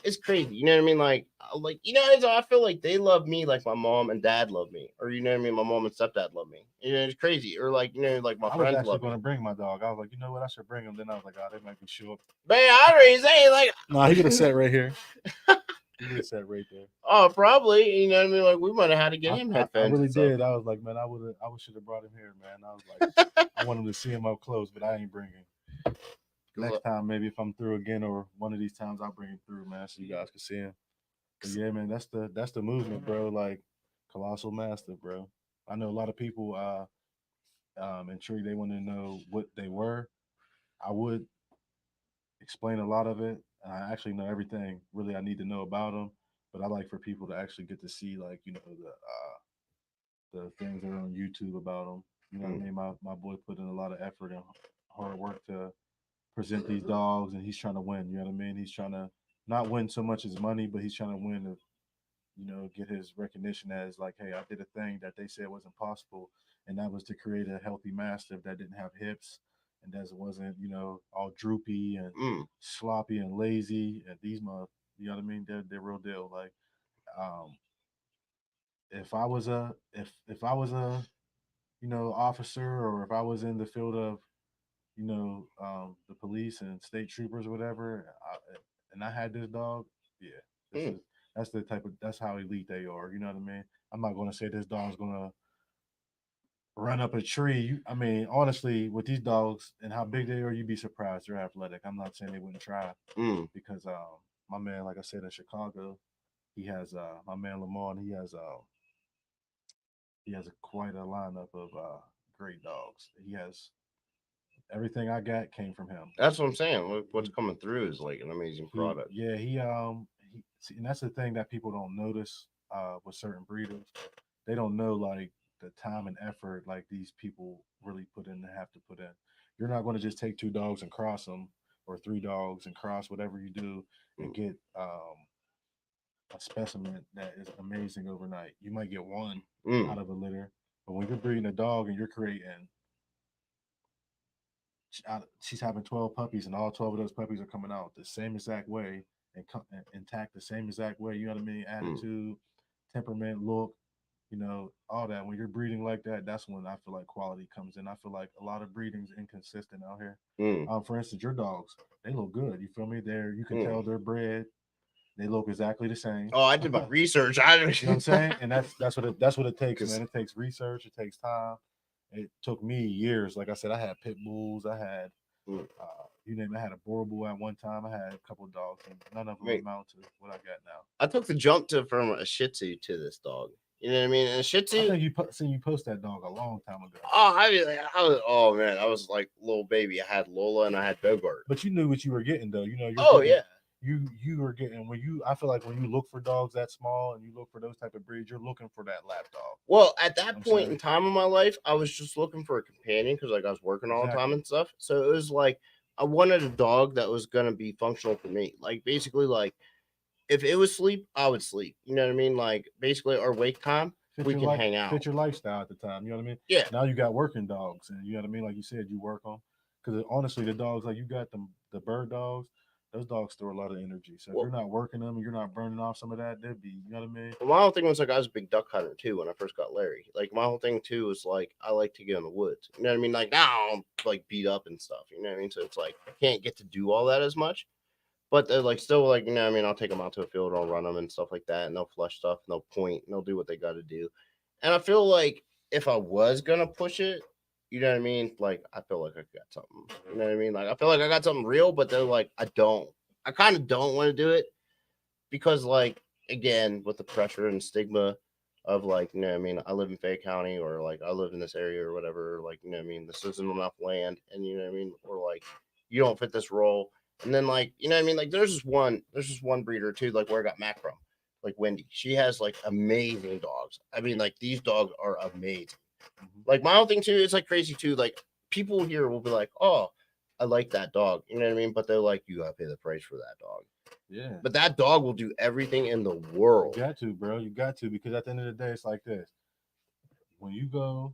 it's crazy. You know what I mean? Like I feel like they love me like my mom and dad love me, or you know what I mean? My mom and stepdad love me. It's crazy, or like like my I was friends actually love going to me. bring my dog. I was like, you know what? I should bring him. Then I was like, oh, they might be short. Man, I already say like, Nah, he would have sat right here. He would have sat right there. oh, probably. You know what I mean? Like we might have had to get him I headphones really and stuff. did. I was like, man, I should have brought him here, man. I was like, I want him to see him up close, but I ain't bringing. Next time, maybe if I'm through again, or one of these times, I'll bring him through, man, so you guys can see him. But yeah, man, that's the movement, bro. Like colossal master, bro. I know a lot of people intrigued. They want to know what they were. I would explain a lot of it. I actually know everything really I need to know about them, but I like for people to actually get to see like the things that are on YouTube about them. You know what I Mm, mean? My boy put in a lot of effort and hard work to present these dogs, and he's trying to win. You know what I mean? He's trying to not win so much as money, but he's trying to win to get his recognition as like, hey, I did a thing that they said wasn't possible, and that was to create a healthy mastiff that didn't have hips and that wasn't all droopy and mm, sloppy and lazy. And these you know what I mean? They're real deal. Like, um, if I was a officer, or if I was in the field of the police and state troopers or whatever, and I had this dog, yeah, this mm. is that's how elite they are. You know what I mean? I'm not going to say this dog's going to run up a tree. I mean, honestly, with these dogs and how big they are, you'd be surprised. They're athletic. I'm not saying they wouldn't try Mm. because my man, like I said, in Chicago, he has my man Lamar. He has quite a lineup of great dogs. He has everything I got came from him. That's what I'm saying. What's He coming through is like an amazing he product. yeah he see, and that's the thing that people don't notice with certain breeders. They don't know like the time and effort like these people really put in and have to put in. You're not going to just take two dogs and cross them, or three dogs and cross whatever you do and Mm, get a specimen that is amazing overnight. You might get one mm, out of a litter, but when you're breeding a dog and you're creating she's having 12 puppies, and all 12 of those puppies are coming out the same exact way and intact the same exact way. You know what I mean? mm. Attitude, temperament, look. all that. When you're breeding like that, that's when I feel like quality comes in. I feel like a lot of breeding's inconsistent out here. Mm, For instance, your dogs, they look good. You feel me? You can mm. tell they're bred. They look exactly the same. Oh, I You did my know research. I what I'm saying? And that's what it takes, because man. It takes research. It takes time. It took me years. Like I said, I had pit bulls. I had you name it. I had a Boerboel at one time. I had a couple of dogs, and none of them wait, amount to what I got now. I took the jump to from a Shih Tzu to this dog. You know what I mean? And a Shih I Tzu. think seen you post that dog a long time ago. Oh, I was. Oh man, I was like a little baby. I had Lola and I had Bogart. But you knew what you were getting, though. You're Oh getting yeah. you were getting when you. I feel like when you look for dogs that small and you look for those type of breeds, you're looking for that lap dog. Well, at You know what that I'm point saying? in time in my life, I was just looking for a companion because like I was working all the time Exactly. and stuff. So it was like I wanted a dog that was gonna be functional for me. Like basically, like if it was sleep, I would sleep. You know what I mean? Like basically, our wake time, we can hang out. Fit your lifestyle at the time. You know what I mean? Yeah. Now you got working dogs, and you know what I mean. Like you said, you work on because honestly, the dogs like you got them, the bird dogs. Those dogs store a lot of energy. So if you're Well, not working them and you're not burning off some of that, they'd be, you know what I mean? my whole thing was like I was a big duck hunter too when I first got Larry. Like my whole thing too was like I like to get in the woods. You know what I mean? Like now I'm like beat up and stuff. You know what I mean? So it's like I can't get to do all that as much. But they're like still like you know what I mean I'll take them out to a field, I'll run them and stuff like that, and they'll flush stuff, and they'll point, and they'll do what they got to do. And I feel like if I was gonna push it, you know what I mean? Like I feel like I got something. You know what I mean? Like I feel like I got something real, but they're like I don't. I kind of don't want to do it because like again with the pressure and stigma of like you know what I mean I live in Fayette County or like I live in this area or whatever like you know what I mean this isn't enough land and you know what I mean or like you don't fit this role and then like you know what I mean like there's this one breeder too like where I got Mac from like Wendy she has like amazing dogs I mean like these dogs are amazing Mm-hmm. like my own thing too it's like crazy too like people here will be like oh I like that dog you know what I mean but they're like you gotta pay the price for that dog Yeah, but that dog will do everything in the you world. got to, bro. You got to because at the end of the day, it's like this. When you go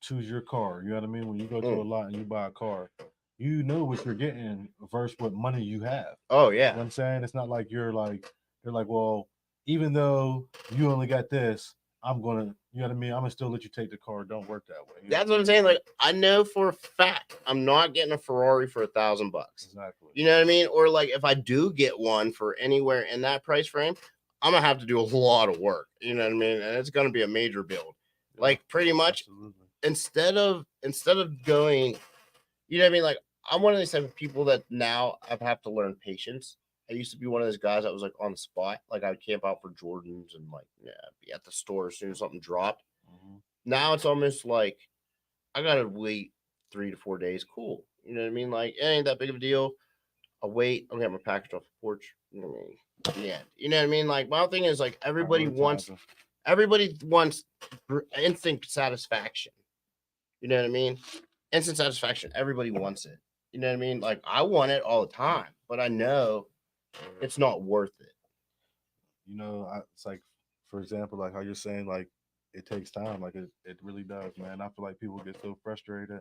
choose your car, you know what I mean. When you go to a Mm. lot and you buy a car, you know what you're getting versus what money you have. Oh You know yeah, what I'm saying? It's not like you're like, well, even though you only got this, I'm gonna, you know what I mean? I'm gonna still let you take the car. Don't work that way. You know what that's I what I'm mean? saying. Like I know for a fact I'm not getting a Ferrari for $1,000. Exactly. You know what I mean? Or like if I do get one for anywhere in that price frame, I'm gonna have to do a lot of work. You know what I mean? And it's gonna be a major build. Yeah, Like pretty much absolutely. instead of going, you know what I mean? Like I'm one of these type of people that now I have to learn patience. I used to be one of those guys that was like on the spot. Like I would camp out for Jordans and like yeah, be at the store as soon as something dropped. Hmm. Now it's almost like I gotta wait 3 to 4 days. Cool. You know what I mean? Like it ain't that big of a deal. I'll wait. I'll get my package off the porch. You know what I mean? The end. You know what I mean? Like my thing is like Prioritizing. everybody wants instant satisfaction. You know what I mean? Instant satisfaction. Everybody wants it. You know what I mean? Like I want it all the time, but I know it's not worth it. It's like, for example, like how you're saying, like it takes time. Like it really does, man. I feel like people get so frustrated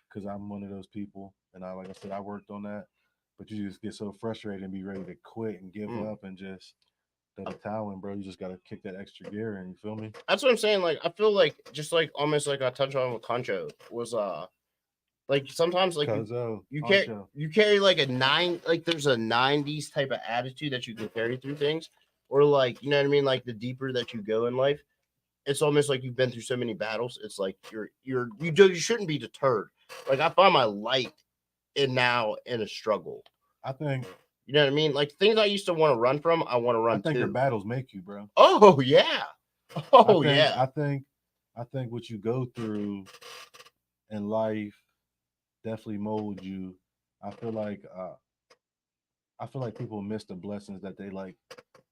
because I'm one of those people, and like I said, I worked on that. But you just get so frustrated and be ready to quit and give Mm. up and just throw the towel in, bro. You just gotta kick that extra gear in. You feel me? That's what I'm saying. Like I feel like just like almost like I touched on with Concho was like sometimes like Cause you carry Poncho, you carry like a nine like there's a 90s type of attitude that you can carry through things or like you know what I mean like the deeper that you go in life it's almost like you've been through so many battles it's like you shouldn't be deterred like I find my light in now in a struggle I think you know what I mean like things I used to want to run from I want to I run think your to battles make you, bro. oh yeah I oh think yeah I think I think what you go through in life definitely mold you. I feel like uh I feel like people miss the blessings that they like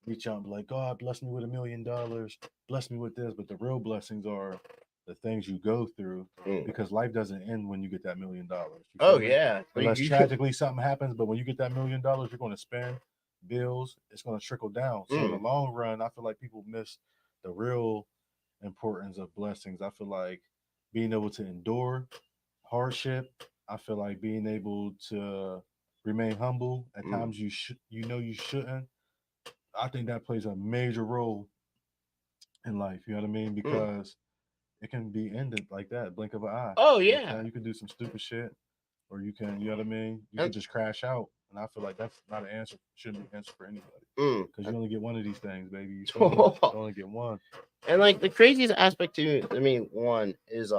reach out and be like, God bless me with $1 million, bless me with this. But the real blessings are the things you go through Mm. because life doesn't end when you get that $1 million. You oh feel me? yeah like Unless you tragically something happens, but when you get that $1 million, you're going to spend bills, it's going to trickle down. So in the mm, long run, I feel like people miss the real importance of blessings. I feel like being able to endure hardship. I feel like being able to remain humble at mm. times you know you shouldn't. I think that plays a major role in life. You know what I mean? Mm. Because it can be ended like that, blink of an eye. Oh You know what I'm yeah, saying? You can do some stupid shit, or you can, you know what I mean? You and can just crash out. And I feel like that's not an answer, shouldn't be an answer for anybody. Because you and, only get one of these things, baby. You feel me? You only get one. and like the craziest aspect to one is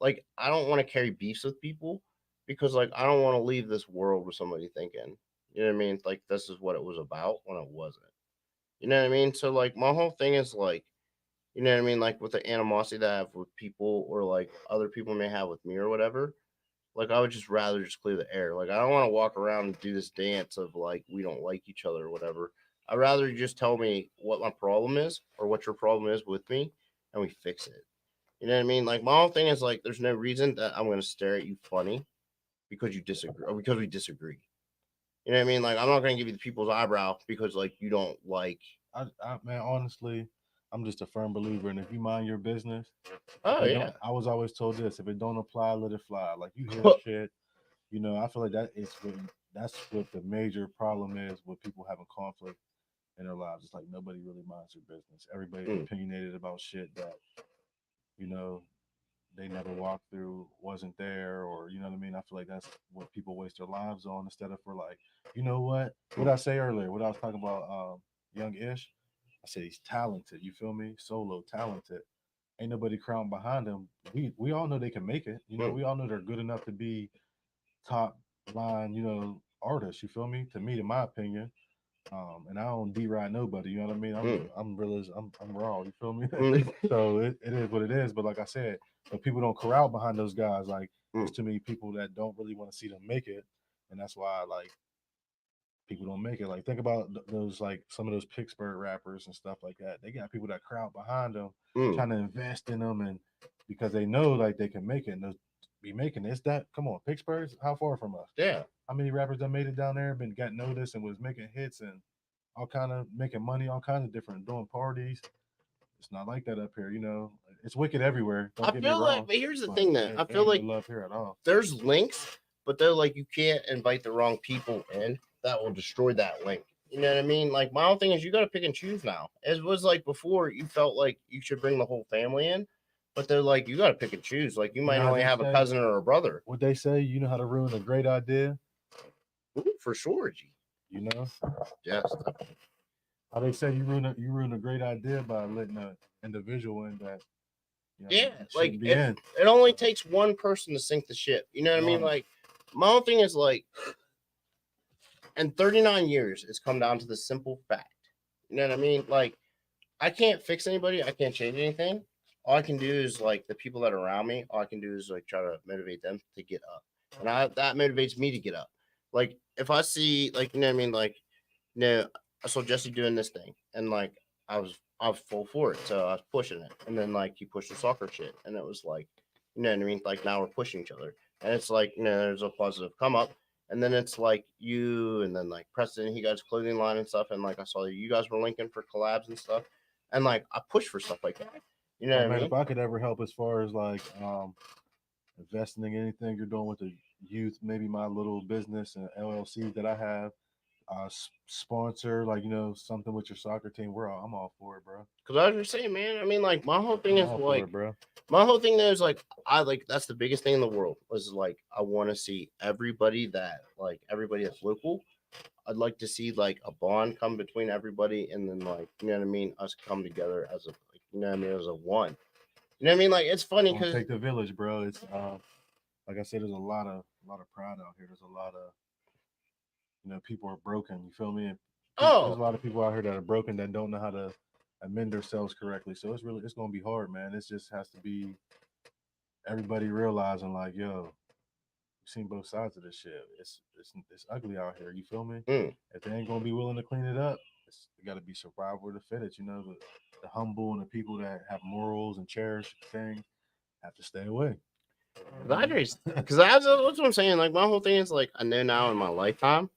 like I don't want to carry beefs with people because like I don't want to leave this world with somebody thinking, you know what I mean? Like this is what it was about when it wasn't. You know what I mean? So like my whole thing is like, you know what I mean? Like with the animosity that I have with people or like other people may have with me or whatever. Like I would just rather just clear the air. Like I don't want to walk around and do this dance of like we don't like each other or whatever. I'd rather you just tell me what my problem is or what your problem is with me and we fix it. You know what I mean? Like my whole thing is like there's no reason that I'm gonna stare at you funny because you disagree or because we disagree. You know what I mean? Like I'm not gonna give you the people's eyebrow because like you don't like. Man, honestly, I'm just a firm believer. And if you mind your business, if Oh it don't, yeah. I was always told this: if it don't apply, let it fly. Like you hear shit, you know. I feel like that's what the major problem is with people having conflict in their lives. It's like nobody really minds their business. Everybody's Mm, opinionated about shit that you know they never walked through, wasn't there, or you know what I mean. I feel like that's what people waste their lives on instead of for like, you know what mm, I say earlier, what I was talking about, young Ish. I said he's talented. You feel me? Solo talented. Ain't nobody crowned behind him. We all know they can make it. You know, mm, we all know they're good enough to be top line. You know, artists. You feel me? To me, in my opinion. And I don't deride nobody. You know what I mean? mm, I'm real as I'm raw. You feel me? mm, So it is what it is. But like I said, but people don't corral behind those guys. Like there's mm. too many people that don't really want to see them make it, and that's why like people don't make it. Like think about those like some of those Pittsburgh rappers and stuff like that. They got people that crowd behind them, Mm. trying to invest in them, and because they know like they can make it. And those be making this that. Come on, Pittsburgh's how far from us? Yeah. How many rappers that made it down there, been got noticed and was making hits and all kind of making money, all kinds of different doing parties. It's not like that up here, you know. It's wicked everywhere. Don't I get me feel like, wrong, but here's the but thing though. I it feel ain't no like love here at all. there's links, but they're like you can't invite the wrong people in that will destroy that link. You know what I mean? Like my whole thing is you got to pick and choose now. As was like before, you felt like you should bring the whole family in, but they're like you got to pick and choose. Like you You might know how only they have a say? cousin or a brother. What they say? You know how to ruin a great idea? Ooh, for sure, G. You know Yes. how they say you ruin a great idea by letting an individual in that you know Yeah. Like shouldn't be in. it only takes one person to sink the ship. You know what I mean? One. Like my whole thing is like in 39 years, it's come down to the simple fact. You know what I mean? Like I can't fix anybody. I can't change anything. All I can do is like the people that are around me. All I can do is like try to motivate them to get up, and that motivates me to get up. Like if I see like you know what I mean, like you know, I saw Jesse doing this thing, and like I was full for it, so I was pushing it, and then like he pushed the soccer shit, and it was like you know what I mean, like now we're pushing each other, and it's like you know there's a positive come up. And then it's like you, and then like Preston, he got his clothing line and stuff. And like I saw you guys were linking for collabs and stuff and like I push for stuff like that. You know Oh what I man, if mean? I could ever help as far as like investing in anything you're doing with the youth, maybe my little business and LLC that I have, sponsor like you know something with your soccer team. I'm all for it, bro. Because I was just saying, man. I mean, like my whole thing I'm is all for like it, bro. my whole thing there is like I like that's the biggest thing in the world was like I want to see everybody that's local. I'd like to see like a bond come between everybody, and then like you know what I mean, us come together as a like, you know what I mean as a one. You know what I mean? Like it's It's funny gonna because take the village, bro. It's like I said, there's a lot of pride out here. There's a lot of people are broken. You feel me? And there's oh a lot of people out here that are broken that don't know how to amend themselves correctly. So it's gonna be hard, man. It just has to be everybody realizing like, yo, we've seen both sides of this shit. It's ugly out here. You feel me? mm. If they ain't gonna be willing to clean it up, it got to be survival of the fittest. You know, the humble and the people that have morals and cherish things have to stay away. I just because that's what I'm saying. Like my whole thing is like I know now in my lifetime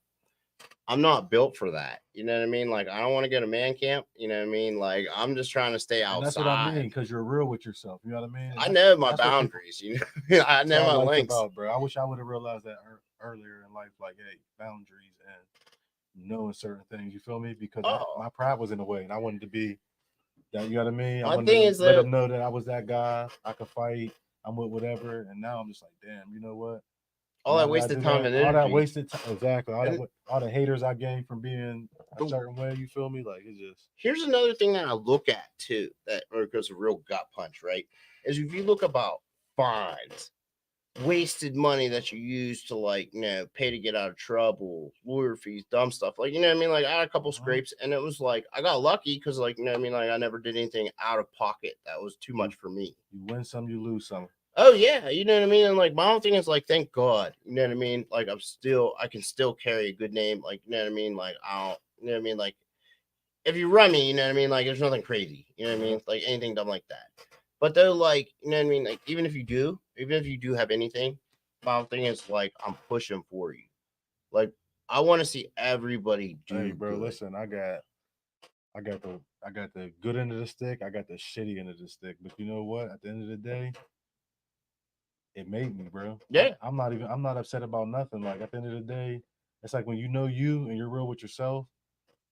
I'm not built for that. You know what I mean? Like I don't want to go to man camp. You know what I mean? Like I'm just trying to stay And that's what I outside. mean, because you're real with yourself. You know what I mean? And I know my that's what people. boundaries. You know, I That's what know I my liked links. about, bro. I wish I would have realized that earlier in life, like, hey, boundaries and knowing certain things. You feel me? Because Oh, my pride was in the way, and I wanted to be That, you know what I mean? I My wanted thing to is let that them know that I was that guy. I could fight. I'm with whatever. And now I'm just like, damn, you know what? all Now that that I wasted do time that, and all that energy, wasted time, exactly. and All the haters I gained from being a the, certain way. You feel me? Like it's just here's another thing that I look at too, that or goes a real gut punch, right? Is if you look about fines, wasted money that you use to like, pay to get out of trouble, lawyer fees, dumb stuff. Like, you know what I mean? Like I had a couple uh-huh. scrapes and it was like I got lucky because like, you know what I mean? Like I never did anything out of pocket that was too you much for me. you win some, you lose some. Oh yeah, you know what I mean? And like my whole thing is like, thank God, you know what I mean? Like I can still carry a good name, like you know what I mean? Like I don't, you know what I mean? Like if you run me, you know what I mean? Like there's nothing crazy, you know what I Yeah. mean? Like anything dumb like that. But though, like you know what I mean? Like even if you do have anything, my whole thing is like I'm pushing for you. Like I want to see everybody Hey, do bro, good. listen, I got the good end of the stick. I got the shitty end of the stick. But you know what? At the end of the day, it made me, bro. Yeah. I'm not upset about nothing. Like at the end of the day, it's like when you know you and you're real with yourself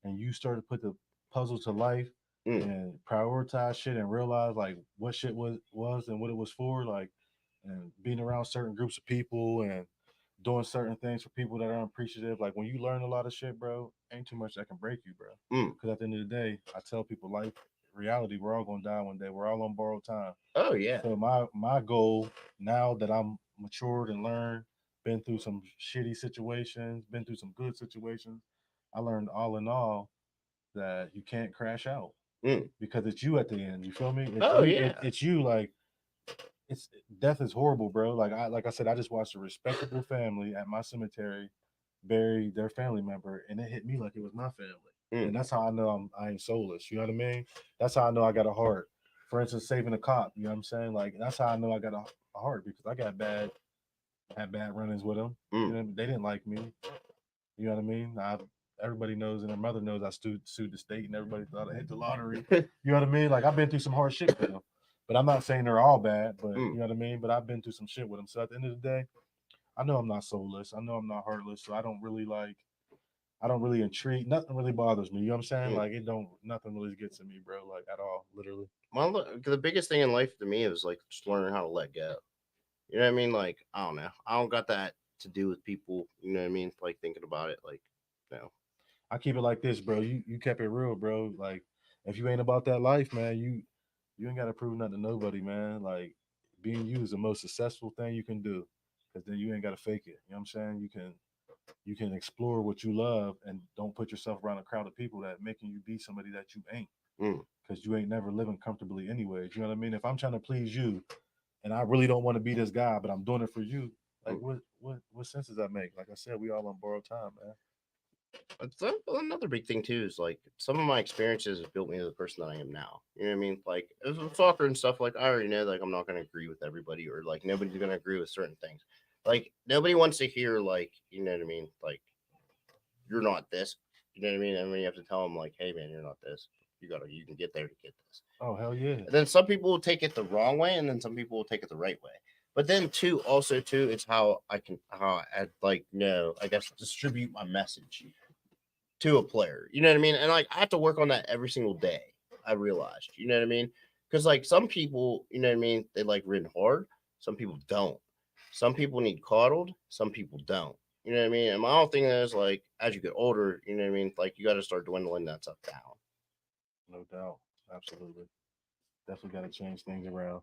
and you start to put the puzzle to life Mm. and prioritize shit and realize like what shit was and what it was for, like and being around certain groups of people and doing certain things for people that are appreciative. Like when you learn a lot of shit, bro, ain't too much that can break you, bro. Mm. Because at the end of the day, I tell people life, reality, we're all gonna die one day. We're all on borrowed time. Oh yeah. So my goal now that I'm matured and learned, been through some shitty situations, been through some good situations, I learned all in all that you can't crash out Mm. because it's you at the end. You feel me? It's Oh you. yeah. It's you. Like it's death is horrible, bro. Like I said, I just watched a respectable family at my cemetery bury their family member, and it hit me like it was my family. Mm. And that's how I know I ain't soulless. You know what I mean? That's how I know I got a heart. For instance, saving a cop. You know what I'm saying? Like that's how I know I got a heart because I got had bad run-ins with them. You Mm. know, they didn't like me. You know what I mean? Everybody knows and their mother knows I sued the state and everybody thought I hit the lottery. You know what I mean? Like I've been through some hard shit with them. But I'm not saying they're all bad, but Mm. you know what I mean? But I've been through some shit with them. So at the end of the day, I know I'm not soulless. I know I'm not heartless. So I don't really intrigue. Nothing really bothers me. You know what I'm saying? Mm. Like nothing really gets to me, bro. Like at all, literally. The biggest thing in life to me is like just learning how to let go. You know what I mean? Like, I don't know. I don't got that to do with people. You know what I mean? Like thinking about it, like, no. I keep it like this, bro. You kept it real, bro. Like if you ain't about that life, man, you ain't gotta prove nothing to nobody, man. Like being you is the most successful thing you can do. Cause then you ain't gotta fake it. You know what I'm saying? You can explore what you love and don't put yourself around a crowd of people that making you be somebody that you ain't. Mm. Cause you ain't never living comfortably anyways. You know what I mean? If I'm trying to please you and I really don't want to be this guy, but I'm doing it for you, like Mm. what sense does that make? Like I said, we all on borrowed time, man. Another big thing too is like some of my experiences have built me to the person that I am now. You know what I mean? Like as a soccer and stuff, like I already know like I'm not gonna agree with everybody or like nobody's gonna agree with certain things. Like nobody wants to hear like, you know what I mean, like you're not this. You know what I mean? And then you have to tell them like, hey man, you're not this. You can get there to get this. Oh hell yeah. And then some people will take it the wrong way, and then some people will take it the right way. But then too, also too, it's how I like I guess distribute my message to a player. You know what I mean? And like I have to work on that every single day. I realized, you know what I mean? Because like some people, you know what I mean, they like written hard. Some people don't. Some people need coddled. Some people don't. You know what I mean? And my whole thing is like, as you get older, you know what I mean? Like you got to start dwindling that stuff down. No doubt. Absolutely. Definitely gotta change things around.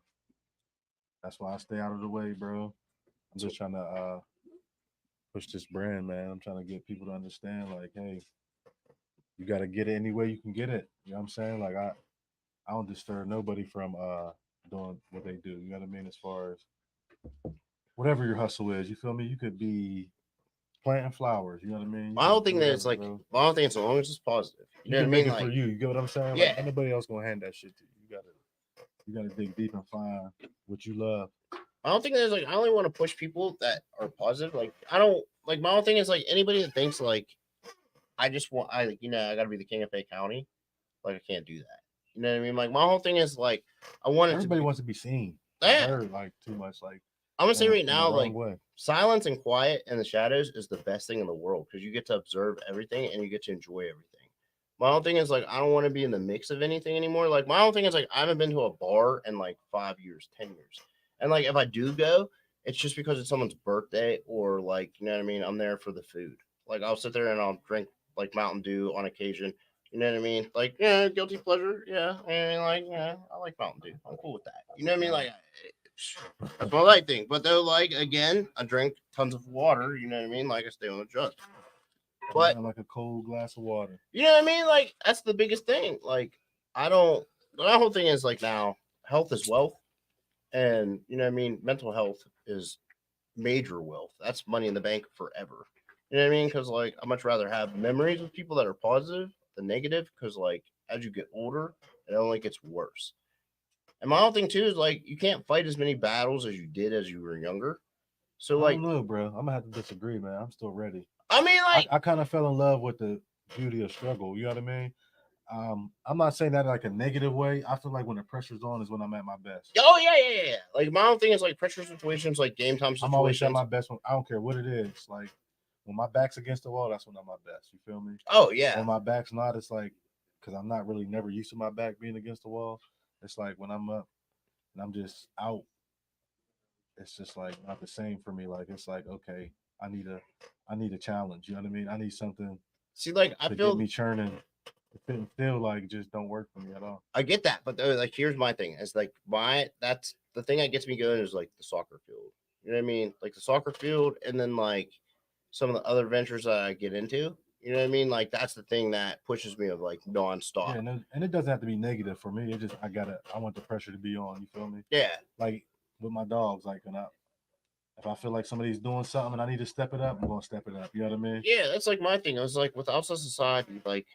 That's why I stay out of the way, bro. I'm So just trying to push this brand, man. I'm trying to get people to understand, like, hey, you gotta get it any way you can get it. You know what I'm saying? Like I don't disturb nobody from doing what they do. You know what I mean? As far as whatever your hustle is, you feel me? You could be planting flowers, you know what I mean? You my whole could do thing that is whatever, like, bro. my whole thing is as long as it's positive. You You know what I can make mean? it for Like, you. You get what I'm saying? Like yeah. ain't nobody else gonna hand that shit to you. You gotta dig deep and find what you love. I don't think there's like I only want to push people that are positive. Like I don't like my whole thing is like anybody that thinks like I just want I like I got to be the king of Fayette County. Like I can't do that. You know what I mean? Like my whole thing is like I want it to Everybody be wants to be seen and yeah. heard like too much, like I'm gonna say right in the now wrong like way. silence and quiet and the shadows is the best thing in the world because you get to observe everything and you get to enjoy everything. My whole thing is like I don't want to be in the mix of anything anymore. Like my whole thing is like I haven't been to a bar in like 5 years, 10 years, and like if I do go, it's just because it's someone's birthday or like you know what I mean. I'm there for the food. Like I'll sit there and I'll drink like Mountain Dew on occasion. You know what I mean? Like yeah, guilty pleasure. Yeah, I mean like yeah, I like Mountain Dew. I'm cool with that. You know what I mean? Like that's my light thing. But though like again, I drink tons of water. You know what I mean? Like I stay on the jug. But Like a cold glass of water. you know what I mean? Like that's the biggest thing. Like I don't. My whole thing is like now health is wealth, and you know what I mean. Mental health is major wealth. That's money in the bank forever. You know what I mean? Because like I much rather have memories with people that are positive than negative. Because like as you get older, it only gets worse. And my whole thing too is like you can't fight as many battles as you did as you were younger. So I don't like know, bro. I'm gonna have to disagree, man. I'm still ready. I mean like I kind of fell in love with the beauty of struggle. You know what I mean? I'm not saying that in like a negative way. I feel like when the pressure's on is when I'm at my best. oh yeah. Like my whole thing is like pressure situations, like game time I'm always at situations. my best when I don't care what it is. Like when my back's against the wall, that's when I'm my best. You feel me? Oh yeah. When my back's not, it's like because I'm not really never used to my back being against the wall. It's like when I'm up and I'm just out, it's just like not the same for me. Like it's like okay, I need a I need a challenge. You know what I mean? I need something See, like I to get feel me churning. It didn't feel like just don't work for me at all. I get that, but though, like here's my thing: is like my that's the thing that gets me going is like the soccer field. You know what I mean? Like the soccer field, and then like some of the other ventures that I get into. You know what I mean? Like that's the thing that pushes me of like Yeah, nonstop. and it doesn't have to be negative for me. It just I want the pressure to be on. You feel me? Yeah. Like with my dogs, like if I feel like somebody's doing something and I need to step it up, I'm gonna step it up. You know what I mean? Yeah, that's like my thing. I was like with outside society, like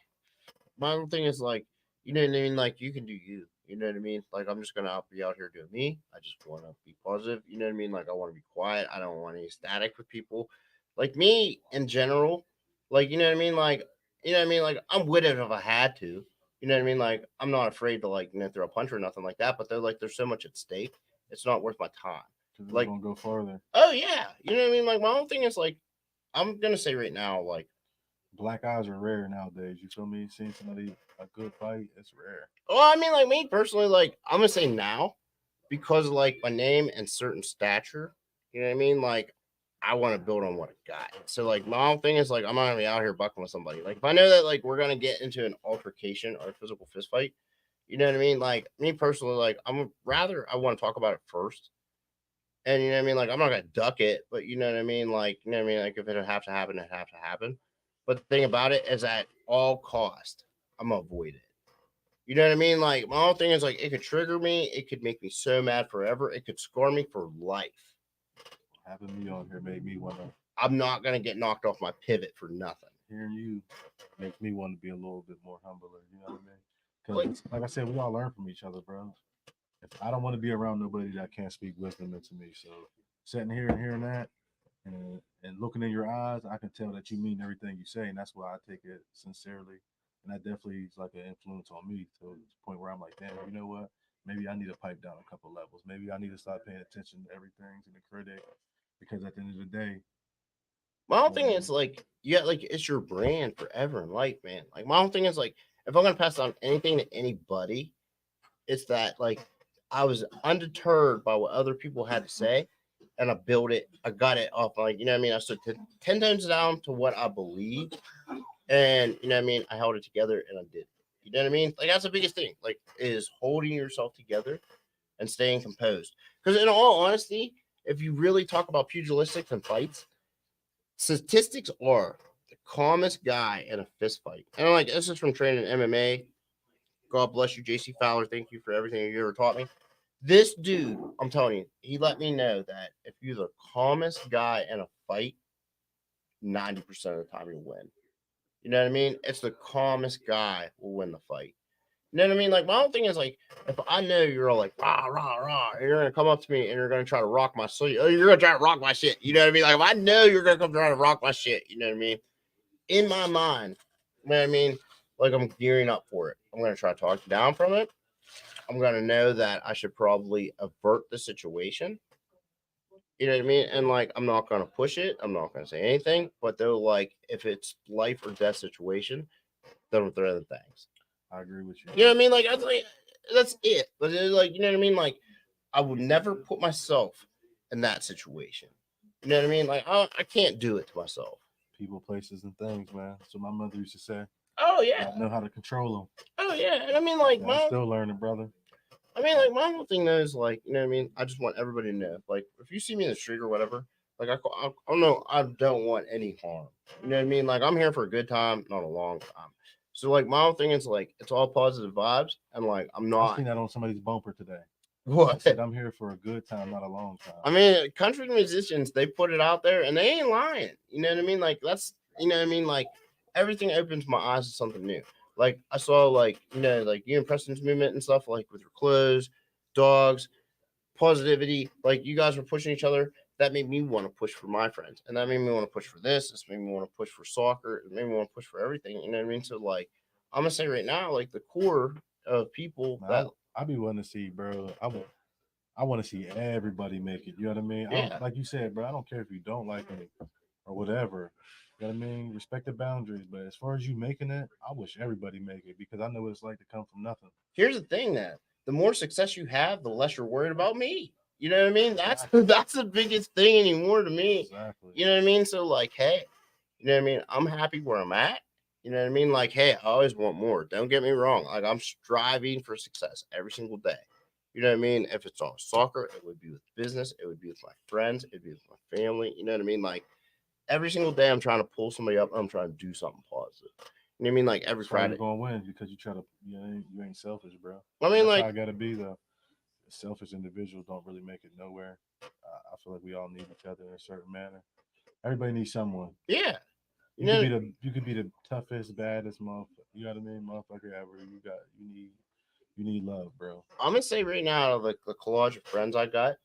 my whole thing is like, you know what I mean? Like you can do you. You know what I mean? Like I'm just gonna be out here doing me. I just want to be positive. You know what I mean? Like I want to be quiet. I don't want any static with people. Like me in general. Like you know what I mean? Like you know what I mean? Like I'm with it if I had to. You know what I mean? Like I'm not afraid to like throw a punch or nothing like that. But they're like there's so much at stake. It's not worth my time. Because it's Like gonna go further. oh yeah, you know what I mean? Like my whole thing is like I'm gonna say right now like Black eyes are rare nowadays. You feel me? Seeing somebody a good fight, it's rare. well, I mean, like me personally, like I'm gonna say now because of like my name and certain stature. You know what I mean? Like I want to build on what I got. So like my whole thing is like I'm not gonna be out here bucking with somebody. Like if I know that like we're gonna get into an altercation or a physical fist fight, you know what I mean? Like me personally, like I'm rather I want to talk about it first. And you know what I mean? Like I'm not gonna duck it, but you know what I mean? Like you know what I mean? Like if it have to happen, it have to happen. But the thing about it is at all cost, I'm gonna avoid it. You know what I mean? Like my whole thing is like it could trigger me. It could make me so mad forever. It could scar me for life. Having me on here made me wanna I'm not gonna get knocked off my pivot for nothing. hearing you makes me want to be a little bit more humbler. You know what I mean? Like, Because like I said, we all learn from each other, bro. If I don't want to be around nobody that can't speak wisdom into me. So sitting here and hearing that and looking in your eyes, I can tell that you mean everything you say, and that's why I take it sincerely. And that definitely is like an influence on me to the point where I'm like, damn, you know what? Maybe I need to pipe down a couple levels. Maybe I need to start paying attention to everything to the critic because at the end of the day, my whole you know thing what I is mean? like, yeah, like it's your brand forever in life, man. Like my whole thing is like, if I'm gonna pass on anything to anybody, it's that like I was undeterred by what other people had to say, and I built it. I got it off like you know what I mean. I stood 10 tones down to what I believe, and you know what I mean. I held it together, and I did. You know what I mean? Like that's the biggest thing. Like is holding yourself together and staying composed. Because in all honesty, if you really talk about pugilistics and fights, statistics are the calmest guy in a fist fight. And I'm like, this is from training MMA. God bless you, JC Fowler. Thank you for everything you ever taught me. This dude, I'm telling you, he let me know that if you're the calmest guy in a fight, 90% of the time you'll win. You know what I mean? It's the calmest guy will win the fight. You know what I mean? Like my whole thing is like, if I know you're all like rah rah rah, and you're gonna come up to me and you're gonna try to rock my sleep, you're gonna try to rock my shit. You know what I mean? Like if I know you're gonna come try to rock my shit, you know what I mean? In my mind, you know what I mean? Like I'm gearing up for it. I'm gonna try to talk you down from it. I'm gonna know that I should probably avert the situation. You know what I mean? And like I'm not gonna push it. I'm not gonna say anything. But though, like if it's life or death situation, than with their other things. I agree with you. You know what I mean? Like I was like, that's it. But it's like, you know what I mean? Like I would never put myself in that situation. You know what I mean? Like I can't do it to myself. People, places, and things, man. So my mother used to say, Oh "You yeah. gotta know how to control them." Oh yeah. And I mean like Yeah, I'm my still learning, brother. my whole thing though is like, you know what I mean? I just want everybody to know. Like if you see me in the street or whatever, like I don't know, I don't want any harm. You know what I mean? Like I'm here for a good time, not a long time. So like my whole thing is like it's all positive vibes and like I'm I not seen that on somebody's bumper today. It what said, "I'm here for a good time, not a long time." I mean, country musicians, they put it out there and they ain't lying. You know what I mean? Like that's you know what I mean? Like everything opens my eyes to something new. Like I saw like, you know, like you and Preston's movement and stuff, like with your clothes, dogs, positivity, like you guys were pushing each other. That made me want to push for my friends. And that made me want to push for this. This made me want to push for soccer. It made me want to push for everything. You know what I mean? So like I'm gonna say right now, like the core of people Man, that I be wanting to see, bro. I want to see everybody make it. You know what I mean? I don't yeah. like you said, bro. I don't care if you don't like me or whatever. You know what I mean? Respect the boundaries, but as far as you making it, I wish everybody make it because I know what it's like to come from nothing. Here's the thing that the more success you have, the less you're worried about me. You know what I mean? That's Exactly. that's the biggest thing anymore to me. Exactly. You know what I mean? So like, hey, you know what I mean? I'm happy where I'm at. You know what I mean? Like, hey, I always want more. Don't get me wrong. Like I'm striving for success every single day. You know what I mean? If it's on soccer, it would be with business, it would be with my friends, it'd be with my family. You know what I mean? Like every single day I'm trying to pull somebody up, I'm trying to do something positive. You know what I mean? Like every That's why you're Friday. gonna win because you try to you ain't selfish, bro. I And mean, that's how I like, gotta be though. Selfish individuals don't really make it nowhere. I feel like we all need each other in a certain manner. Everybody needs someone. yeah. You You could know, be the toughest, baddest motherfucker. You know what I mean, motherfucker ever. You need love, bro. I'm gonna say right now, out of the collage of friends I got,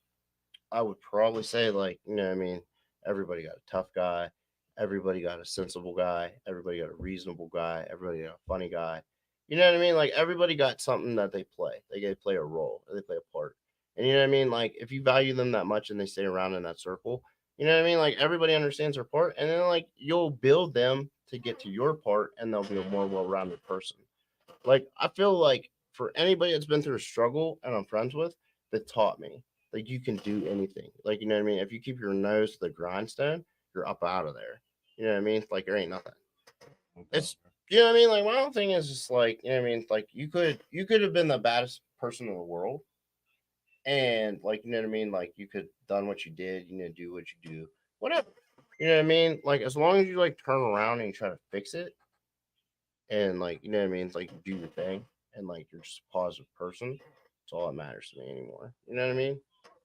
I would probably say like, you know, what I mean, everybody got a tough guy, everybody got a sensible guy, everybody got a reasonable guy, everybody got a funny guy. You know what I mean? Like everybody got something that they play. They play a role. They play a part. And you know what I mean? Like if you value them that much and they stay around in that circle, you know what I mean? Like everybody understands their part, and then like you'll build them to get to your part, and they'll be a more well-rounded person. Like I feel like for anybody that's been through a struggle and I'm friends with, that taught me like you can do anything. Like you know what I mean. If you keep your nose to the grindstone, you're up out of there. You know what I mean? Like there ain't nothing. No doubt, It's you know what I mean. Like my whole thing is just like you know what I mean. Like you could have been the baddest person in the world, and like you know what I mean. Like you could done what you did. You know, do what you do, whatever. You know what I mean? Like as long as you like turn around and you try to fix it, and like you know what I mean, it's like you do your thing and like you're just a positive person. It's all that matters to me anymore. You know what I mean?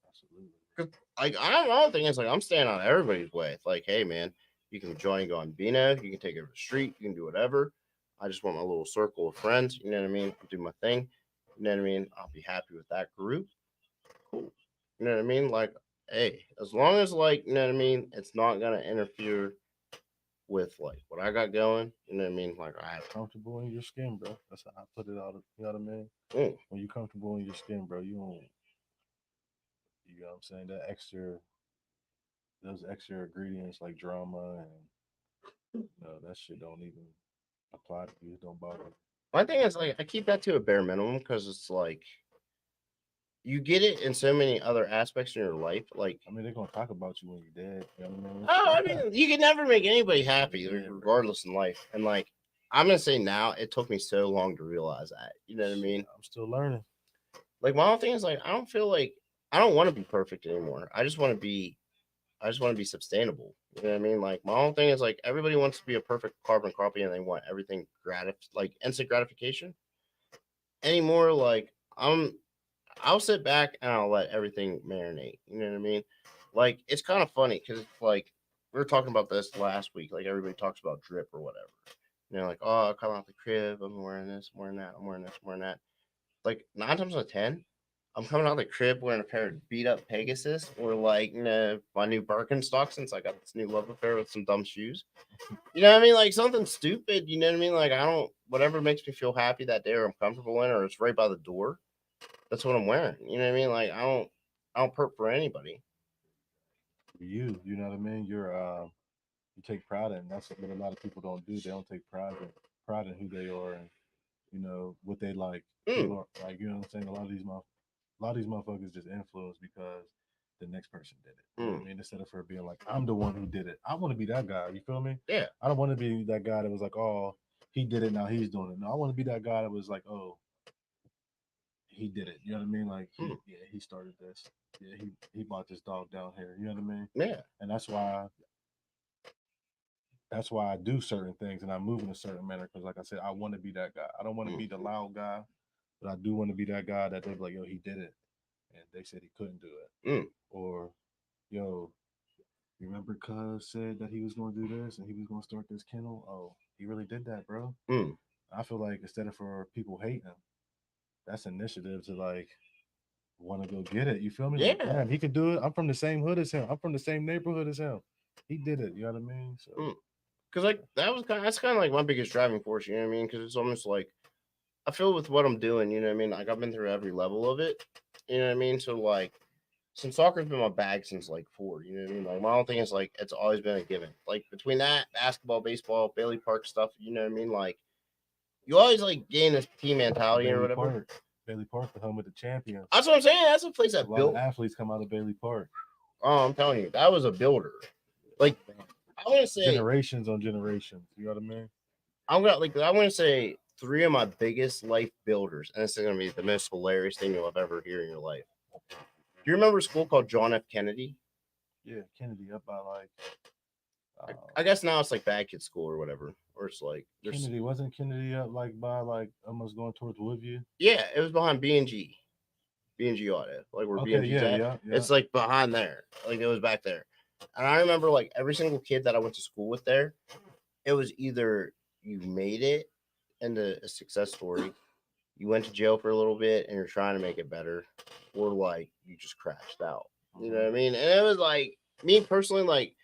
absolutely. 'Cause, like I don't know. The thing is like I'm staying out of everybody's way. It's like, hey man, you can join and go on Bino, you can take over the street, you can do whatever. I just want my little circle of friends. You know what I mean? Do my thing. You know what I mean? I'll be happy with that group. Cool. You know what I mean? Like, hey, as long as like you know what I mean, it's not gonna interfere with like what I got going. You know what I mean? Like I have. Comfortable in your skin, bro. That's how I put it out. You know what I mean? Mm, When you comfortable in your skin, bro, you don't. You know what I'm saying? Those extra ingredients like drama and that shit don't even apply to you. It don't bother you. My thing is like I keep that to a bare minimum because it's like you get it in so many other aspects in your life. Like, I mean, they're gonna talk about you when you're dead. You know what oh, I I mean? mean, you can never make anybody happy, Yeah, bro. regardless in life. And like, I'm gonna say now, it took me so long to realize that. You know what I Shit, mean? I'm still learning. Like, my whole thing is like, I don't feel like I don't want to be perfect anymore. I just want to be. I just want to be sustainable. You know what I mean? Like my whole thing is like everybody wants to be a perfect carbon copy and they want everything like instant gratification. Anymore, like I'll sit back and I'll let everything marinate. You know what I mean? Like it's kind of funny because it's like we were talking about this last week. Like everybody talks about drip or whatever. You know, like oh, I come out the crib, I'm wearing this, I'm wearing that, I'm wearing this, I'm wearing that. Like 9 times out of 10, I'm coming out of the crib wearing a pair of beat up Pegasus or like my new Birkenstock since I got this new love affair with some dumb shoes. You know what I mean? Like something stupid. You know what I mean? Like I don't whatever makes me feel happy that day or I'm comfortable in or it's right by the door, that's what I'm wearing. You know what I mean? Like I don't perp for anybody. You know what I mean? You take pride in. That's what a lot of people don't do. They don't take pride in pride in who they are and what they like. Mm, People are like, what I'm saying. A lot of these motherfuckers just influence because the next person did it. You know what mm, I mean? Instead of for being like, I'm the one who did it. I want to be that guy. You feel me? yeah. I don't want to be that guy that was like, oh, he did it. Now he's doing it. No, I want to be that guy that was like, oh, he did it. You know what I mean? Like Mm, he started this. Yeah, he brought this dog down here. You know what I mean? yeah. And that's why I do certain things and I move in a certain manner because, like I said, I want to be that guy. I don't want to Mm, be the loud guy, but I do want to be that guy that they be like, yo, he did it, and they said he couldn't do it, mm, or yo, you remember Cuz said that he was going to do this and he was going to start this kennel? Oh, he really did that, bro. mm. I feel like instead of for people hating him, that's initiative to like want to go get it. You feel me? Like, Yeah. damn, he could do it. I'm from the same hood as him. I'm from the same neighborhood as him. He did it. You know what I mean? So Mm. Cause like that's kind of like my biggest driving force. You know what I mean? Because it's almost like I feel with what I'm doing. You know what I mean? Like I've been through every level of it. You know what I mean? So like since soccer's been my bag since like 4, you know what I mean? Like my whole thing is like it's always been a given. Like between that, basketball, baseball, Bailey Park stuff, you know what I mean? Like you always like gain this team mentality or Bailey whatever. Park, Bailey Park, the home of the champions. That's what I'm saying. That's a place A that lot of built. athletes come out of Bailey Park. Oh, I'm telling you, that was a builder. Like I want to say, Generations on generations. You know what I mean? I want to say 3 of my biggest life builders, and this is gonna be the most hilarious thing you'll ever hear in your life. Do you remember a school called John F. Kennedy? Yeah, Kennedy up by like I guess now it's like Bad Kid School or whatever, or it's like there's Kennedy. Wasn't Kennedy up like by like almost going towards Woodview? yeah, it was behind B&G Auto, like where Okay, B&G's yeah, at. yeah, yeah. It's like behind there, like it was back there. And I remember like every single kid that I went to school with there, it was either you made it into a success story, you went to jail for a little bit and you're trying to make it better, or like you just crashed out. You know what I mean? And it was like me personally, like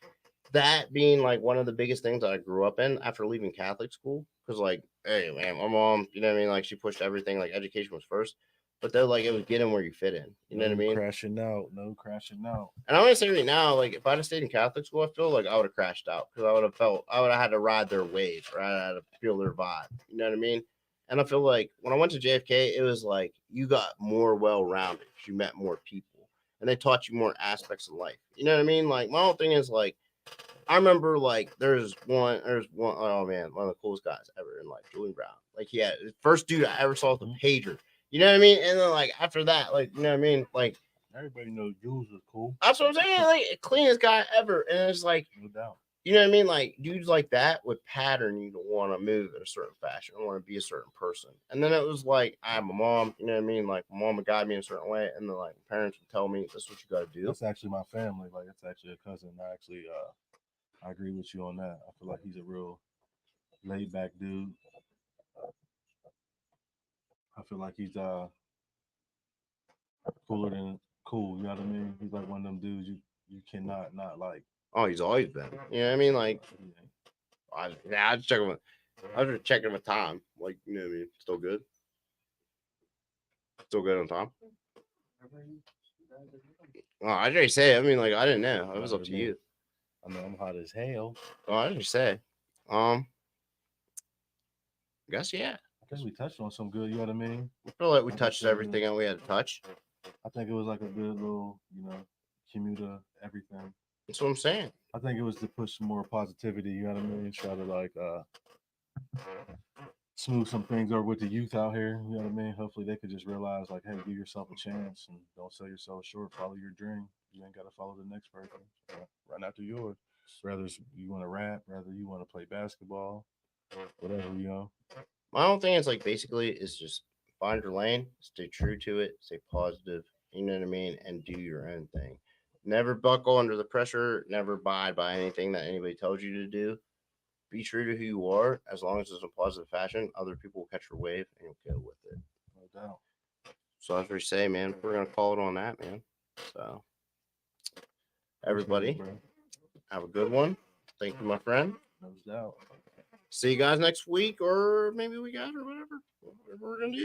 that being like one of the biggest things that I grew up in after leaving Catholic school. Because like, hey man, my mom, you know what I mean? Like she pushed everything, like education was first. But then like it was getting where you fit in. You know what I No mean? crashing out. No crashing out. And I'm gonna say right now, like if I'd have stayed in Catholic school, I feel like I would have crashed out because I would have had to ride their wave or I had to feel their vibe. You know what I mean? And I feel like when I went to JFK, it was like you got more well rounded. You met more people, and they taught you more aspects of life. You know what I mean? Like my whole thing is like I remember like there's one oh man, one of the coolest guys ever in life, Julian Brown. Like he had first dude I ever saw with a pager. You know what I mean? And then like after that, like you know what I mean? Like Everybody knows Jules was cool. that's what I'm saying. Like cleanest guy ever. And it's like, No doubt. you know what I mean? Like dudes like that would pattern you to want to move in a certain fashion, want to be a certain person. And then it was like I have a mom, you know what I mean? Like my mom would guide me in a certain way, and then like my parents would tell me this is what you gotta do. That's actually my family. Like it's actually a cousin. I agree with you on that. I feel like he's a real laid back dude. I feel like he's cooler than cool. You know what I mean? He's like one of them dudes you cannot not like. Oh, he's always been. You know what I mean? Like I just check him. I was just checking with Tom. Like, you know what I mean? Still good. Still good on Tom. Oh, I already say. I mean, like I didn't know. It was up to you. I know I'm hot as hell. Oh, I didn't say. I guess yeah. I think we touched on some good. You know what I mean? I feel like we touched everything that we had to touch. I think it was like a good little, commuter everything. That's what I'm saying. I think it was to push some more positivity. You know what I mean? Try to like smooth some things over with the youth out here. You know what I mean? Hopefully they could just realize like, hey, give yourself a chance and don't sell yourself short. Follow your dream. You ain't got to follow the next person. Run after yours. Whether you want to rap, whether you want to play basketball, whatever, My whole thing is like basically is just find your lane, stay true to it, stay positive. You know what I mean, and do your own thing. Never buckle under the pressure. Never abide by anything that anybody tells you to do. Be true to who you are. As long as it's in a positive fashion, other people will catch your wave and you'll go with it. No doubt. So as we say, man, we're gonna call it on that, man. So everybody, have a good one. Thank you, my friend. No doubt. See you guys next week, or maybe we got or whatever. Whatever we're gonna do.